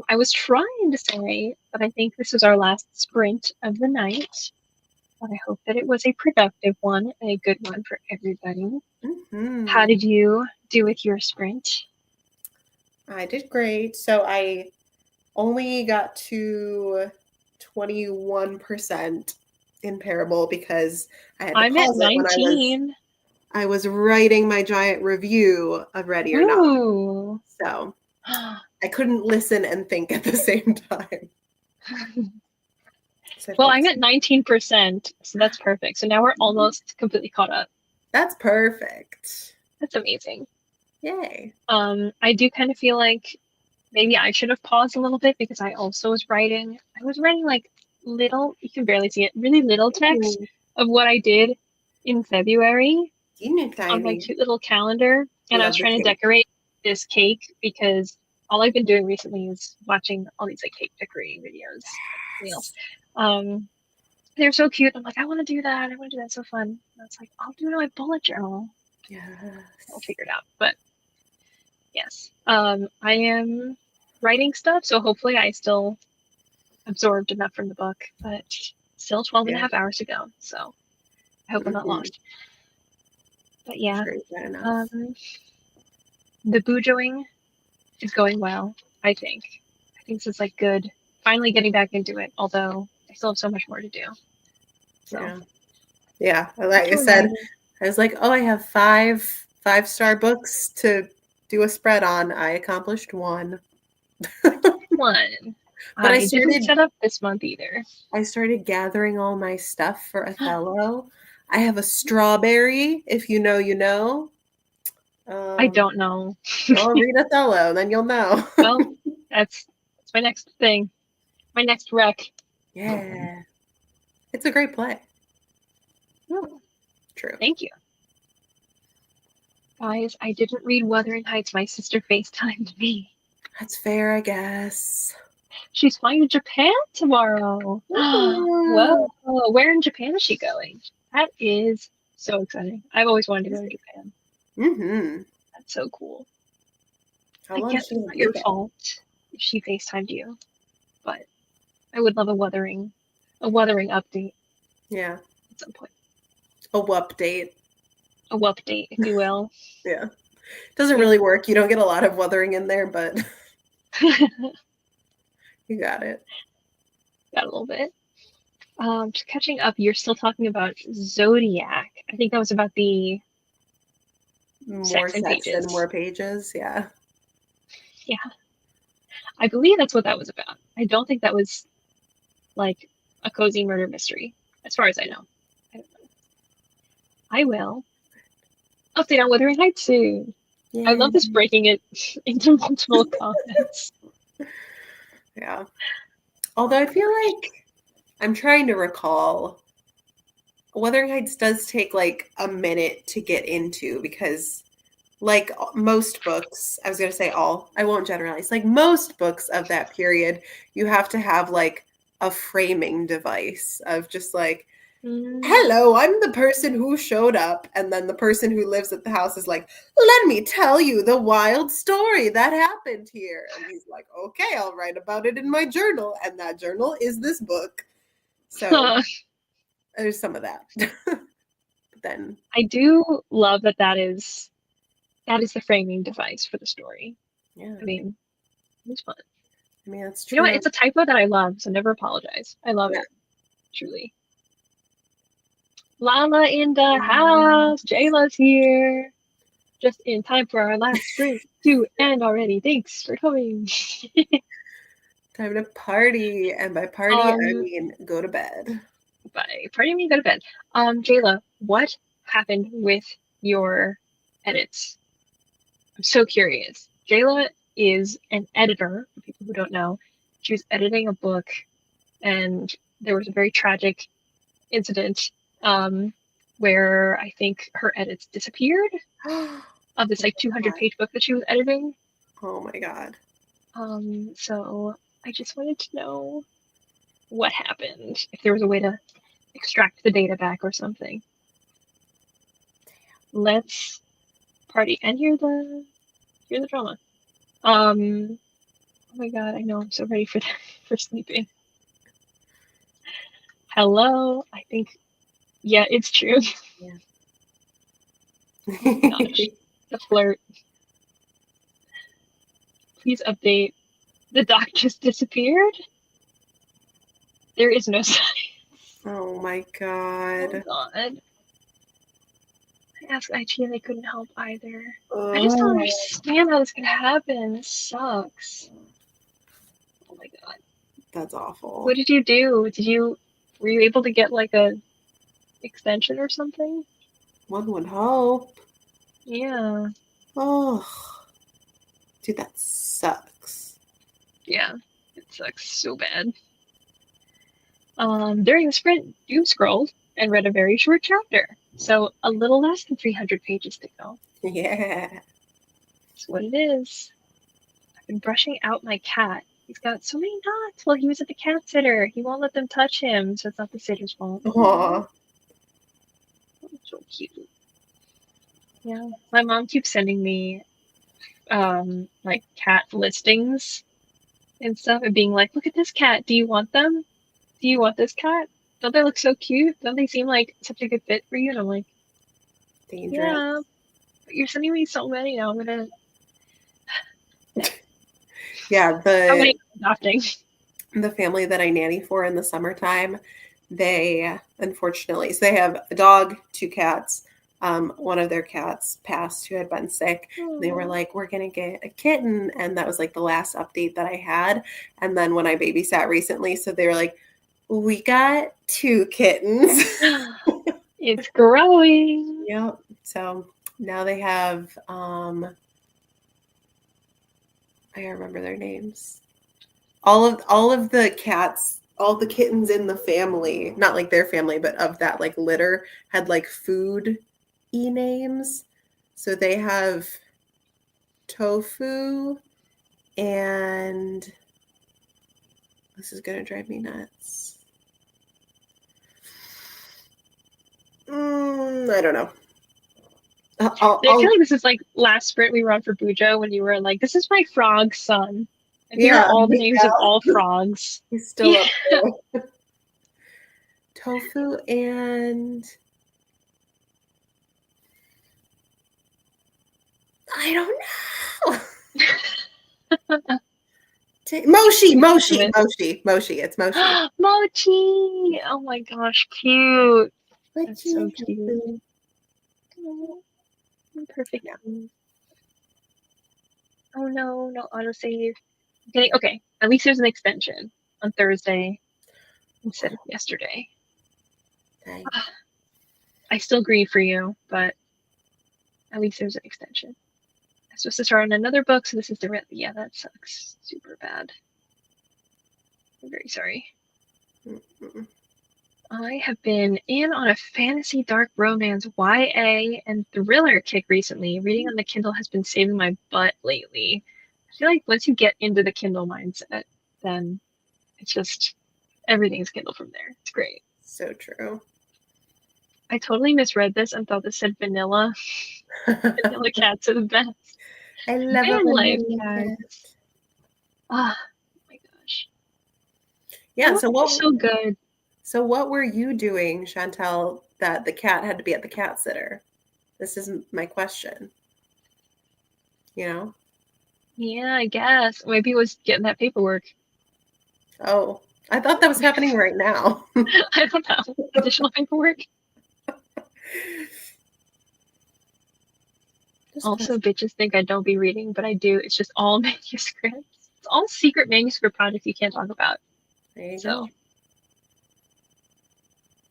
I was trying to say that I think this is our last sprint of the night, but I hope that it was a productive one and a good one for everybody. Mm-hmm. How did you do with your sprint? I did great. So I only got to 21% in Parable because I had to I'm at pause it when 19. I was writing my giant review of Ready or Not. Ooh. So I couldn't listen and think at the same time. So Well, I'm at 19%, so that's perfect. So now we're almost completely caught up. That's perfect. That's amazing. Yay. I do kind of feel like maybe I should have paused a little bit because I also was writing. I was writing like little, you can barely see it, really little text of what I did in February on my cute little calendar. And I was trying to decorate this cake because all I've been doing recently is watching all these like cake decorating videos. Yes. They're so cute. I'm like, I want to do that. I want to do that. It's so fun. And I was like, I'll do it on my bullet journal. Yes. I'll figure it out. But yes, I am writing stuff, so hopefully I still absorbed enough from the book, but still 12 and a half hours to go. So I hope I'm not lost. But yeah, the bujoing is going well, I think. I think this is like good. Finally getting back into it, although I still have so much more to do. So yeah. Like I said, I was like, oh, I have five-star books to do a spread on. I accomplished one. One. But I didn't set up this month either. I started gathering all my stuff for Othello. I have a strawberry. If you know, you know. I don't know. Well, read Othello, then you'll know. Well, that's my next thing. My next rec. Yeah. It's a great play. Oh, true. Thank you. Guys, I didn't read Wuthering Heights. My sister FaceTimed me. That's fair, I guess. She's flying to Japan tomorrow. Whoa. Where in Japan is she going? That is so exciting. I've always wanted to go to Japan. Mm-hmm. That's so cool. I guess it's not your fault if she FaceTimed you, but I would love a wuthering update. Yeah. At some point. A wupdate. A wupdate, if you will. Yeah. Doesn't really work. You don't get a lot of wuthering in there, but you got it. Got a little bit. Just catching up, you're still talking about Zodiac. I think that was about the more sex and more pages. Yeah. Yeah. I believe that's what that was about. I don't think that was like a cozy murder mystery. as far as I know. I don't know. I will update on Wuthering Heights soon. I love this breaking it into multiple comments. Yeah. Although I feel like I'm trying to recall, Wuthering Heights does take like a minute to get into because, like most books, I was going to say all, I won't generalize, like most books of that period, you have to have like a framing device of just like, hello, I'm the person who showed up. And then the person who lives at the house is like, let me tell you the wild story that happened here. And he's like, okay, I'll write about it in my journal. And that journal is this book. So there's some of that. But then I do love that is the framing device for the story. yeah, I mean, it's fun. I mean, that's true. You know what? It's a typo that I love, so never apologize. I love it. Truly. Lala in the house. Jayla's here. Just in time for our last sprint to end already. Thanks for coming. Time to party. And by party, I mean go to bed. By party, I mean go to bed. Jayla, what happened with your edits? I'm so curious. Jayla is an editor, for people who don't know. She was editing a book, and there was a very tragic incident where I think her edits disappeared of this like 200-page book that she was editing. Oh my god. So I just wanted to know what happened, if there was a way to extract the data back or something. Let's party and hear the drama. Oh my god, I know, I'm so ready for sleeping. Hello, I think, yeah, it's true. Yeah. Oh my gosh, the flirt. Please update. The doc just disappeared? There is no sign. Oh my god. Oh god. I asked IT and they couldn't help either. I just don't understand how this could happen. This sucks. Oh my god. That's awful. What did you do? Were you able to get like a extension or something? One would hope. Yeah. Oh. Dude, that sucks. Yeah. It sucks so bad. During the sprint, you scrolled and read a very short chapter. So a little less than 300 pages to go. Yeah. That's what it is. I've been brushing out my cat. He's got so many knots. Well, he was at the cat sitter. He won't let them touch him, so it's not the sitter's fault. Aw. So cute. Yeah. My mom keeps sending me like cat listings and stuff and being like, look at this cat. Do you want them? Do you want this cat? Don't they look so cute? Don't they seem like such a good fit for you? And I'm like, Dangerous. yeah, but you're sending me so many now. I'm gonna Yeah, adopting. The family that I nanny for in the summertime, they unfortunately, so they have a dog, 2 cats. One of their cats passed who had been sick. They were like, we're going to get a kitten. And that was like the last update that I had. And then when I babysat recently, so they were like, we got 2 kittens. It's growing. Yep. So now they have, I gotta remember their names. All of the cats, all the kittens in the family, not like their family, but of that like litter, had like food names. So they have Tofu and this is gonna drive me nuts. I don't know. I feel like this is like last sprint we were on for Bujo when you were like, this is my frog son. And here are all the names of all frogs. He's still up there. Tofu and I don't know. Mochi. It's Mochi. Mochi! Oh my gosh, cute. That's so cute. Oh, perfect. Oh no, no autosave. Okay, at least there's an extension on Thursday instead of yesterday. Okay. I still grieve for you, but at least there's an extension. I'm supposed to start on another book, so this is the yeah, that sucks super bad. I'm very sorry. Mm-mm. I have been in on a fantasy dark romance YA and thriller kick recently. Reading on the Kindle has been saving my butt lately. I feel like once you get into the Kindle mindset, then it's just everything's Kindle from there. It's great. So true. I totally misread this and thought this said vanilla. Vanilla cats are the best. I love Van a life vanilla cat. cats. Ah, oh my gosh. Yeah, That was so good. So what were you doing, Chantel, that the cat had to be at the cat sitter? This is my question. You know? Yeah, I guess. Maybe it was getting that paperwork. Oh, I thought that was happening right now. I don't know. Additional paperwork. Also, bitches think I don't be reading, but I do. It's just all manuscripts. It's all secret manuscript projects you can't talk about. There you So,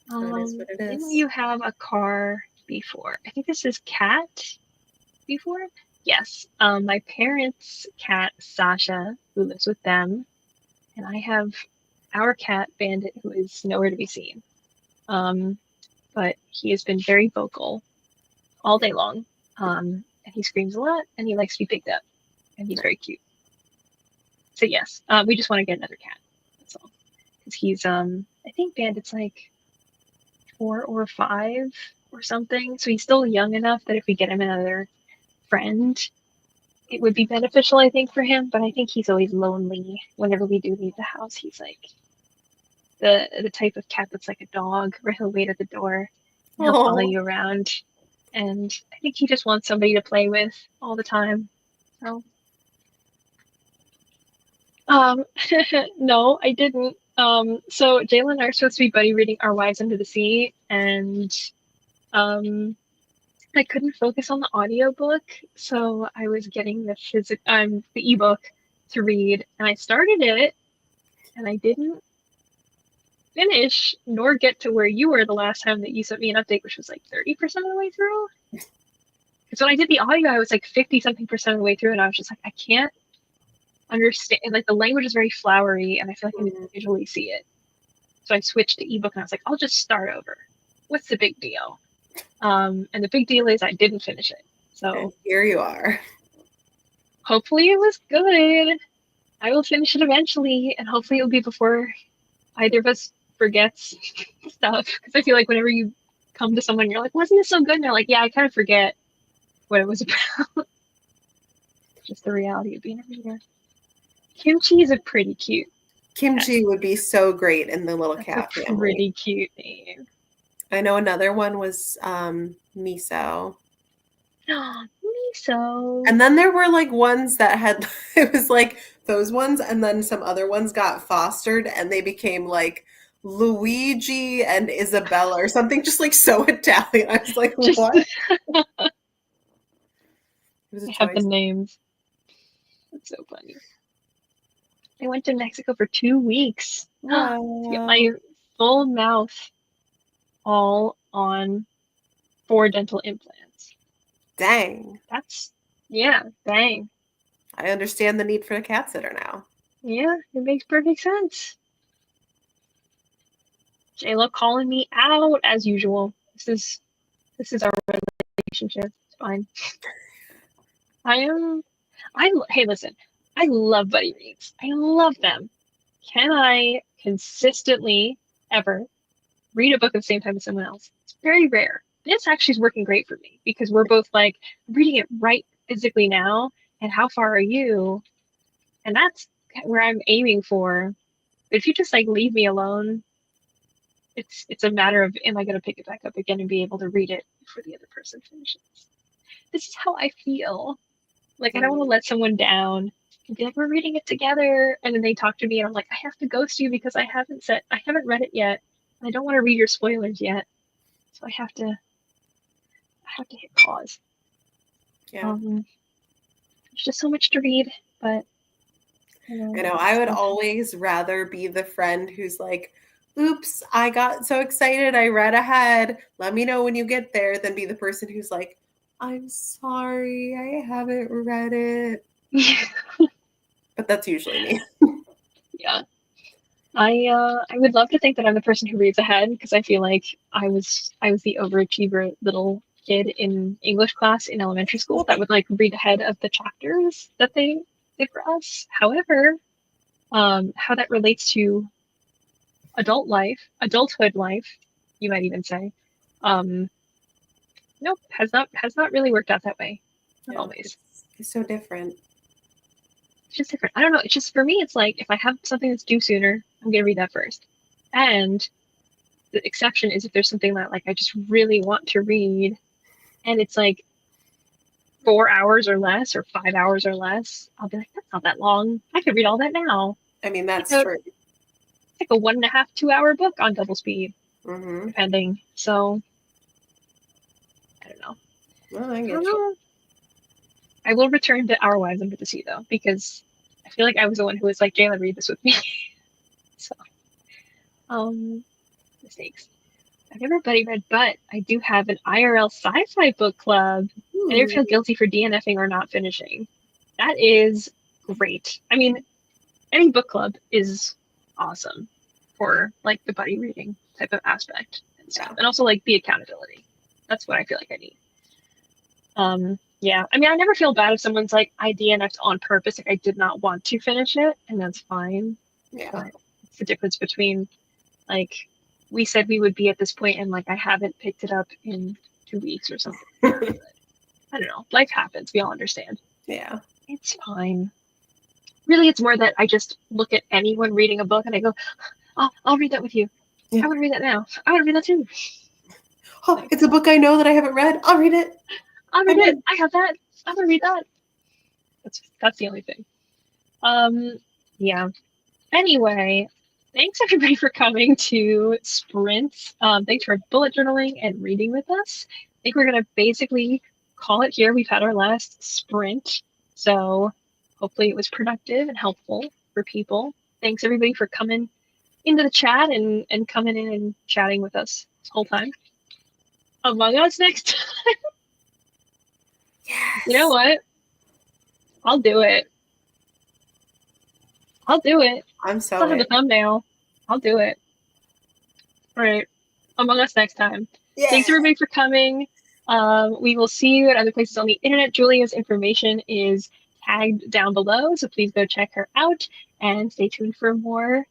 go. That is what it is. didn't you have a car before? I think this is cat before? Yes. My parents' cat, Sasha, who lives with them, and I have our cat, Bandit, who is nowhere to be seen. But he has been very vocal all day long. And he screams a lot, and he likes to be picked up, and he's very cute. So yes, we just want to get another cat. That's all. Because he's, I think Bandit's like 4 or 5 or something. So he's still young enough that if we get him another friend, it would be beneficial, I think, for him. But I think he's always lonely whenever we do leave the house. He's like the type of cat that's like a dog, where he'll wait at the door and he'll follow you around. And I think he just wants somebody to play with all the time. So, no, I didn't. So Jayla and I are supposed to be buddy reading Our Wives Under the Sea, and I couldn't focus on the audiobook, so I was getting the ebook to read, and I started it, and I didn't finish nor get to where you were the last time that you sent me an update, which was like 30% of the way through. Because when I did the audio, I was like 50 something percent of the way through, and I was just like, I can't understand. Like the language is very flowery, and I feel like I can visually see it. So I switched to ebook, and I was like, I'll just start over. What's the big deal? And the big deal is I didn't finish it. So and here you are. Hopefully it was good. I will finish it eventually, and hopefully it'll be before either of us forgets stuff. Because I feel like whenever you come to someone, you're like, wasn't this so good? And they're like, yeah, I kind of forget what it was about. Just the reality of being a reader. Kimchi is a pretty cute. Kimchi would be so great in the little cat family. Pretty cute name. I know another one was Miso. Miso. And then there were like ones that had, it was like those ones, and then some other ones got fostered and they became like Luigi and Isabella or something, just like so Italian. I was like, what? It was I have the names. That's so funny. I went to Mexico for 2 weeks to get my full mouth all on 4 dental implants. Dang. Dang. I understand the need for a cat sitter now. Yeah, it makes perfect sense. Jayla calling me out as usual. This is our relationship. It's fine. Hey, listen, I love buddy reads. I love them. Can I consistently ever read a book at the same time as someone else? It's very rare. This actually is working great for me because we're both like, I'm reading it right physically now, and how far are you? And that's where I'm aiming for. But if you just like leave me alone, it's a matter of, am I going to pick it back up again and be able to read it before the other person finishes? This is how I feel. Like, I don't want to let someone down and be like, we're reading it together. And then they talk to me and I'm like, I have to ghost you because I haven't read it yet. And I don't want to read your spoilers yet. So I have to hit pause. Yeah. There's just so much to read, but I know I would always rather be the friend who's like, oops, I got so excited. I read ahead. Let me know when you get there. Then be the person who's like, I'm sorry, I haven't read it. But that's usually me. Yeah. I would love to think that I'm the person who reads ahead because I feel like I was the overachiever little kid in English class in elementary school that would like read ahead of the chapters that they did for us. However, how that relates to adulthood life, you might even say, um, nope, has not really worked out that way. Not Yeah, always. it's so different. It's just different. I don't know. It's just for me. It's like if I have something that's due sooner, I'm gonna read that first. And the exception is if there's something that like I just really want to read, and it's like 4 hours or less, or 5 hours or less. I'll be like, that's not that long. I could read all that now. I mean, that's You know, true. it's like a 1.5, 2 hour book on double speed, Mm-hmm. depending. So I don't know. Well, I I get don't you. know. I will return to Our Wives Under the Sea though, because I feel like I was the one who was like, Jayla, read this with me. So, mistakes. I've never buddy read, but I do have an IRL sci-fi book club. I never feel guilty for DNFing or not finishing. That is great. I mean, any book club is awesome for like the buddy reading type of aspect and stuff, and also like the accountability. That's what I feel like I need. Yeah. I mean, I never feel bad if someone's like, I DNF'd on purpose, like I did not want to finish it, and that's fine. Yeah. But it's the difference between like we said we would be at this point and like I haven't picked it up in 2 weeks or something. I don't know. Life happens. We all understand. Yeah. It's fine. Really, it's more that I just look at anyone reading a book and I go, oh, I'll read that with you. Yeah. I want to read that now. I want to read that too. Oh, it's a book I know that I haven't read. I'll read it. I'll read it. I have that. I'm gonna read that. That's the only thing. Yeah. Anyway, thanks everybody for coming to Sprint. Thanks for bullet journaling and reading with us. I think we're gonna basically call it here. We've had our last sprint, so hopefully it was productive and helpful for people. Thanks everybody for coming into the chat and coming in and chatting with us this whole time. Among Us next time. Yes. You know what? I'll do it. I'll I'm have a thumbnail. I'll do it. All right. Among Us next time. Yeah. Thanks everybody for coming. We will see you at other places on the internet. Julia's information is tagged down below, so please go check her out and stay tuned for more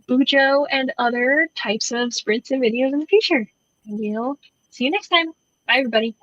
bujo and other types of sprints and videos in the future. And we'll see you next time. Bye, everybody.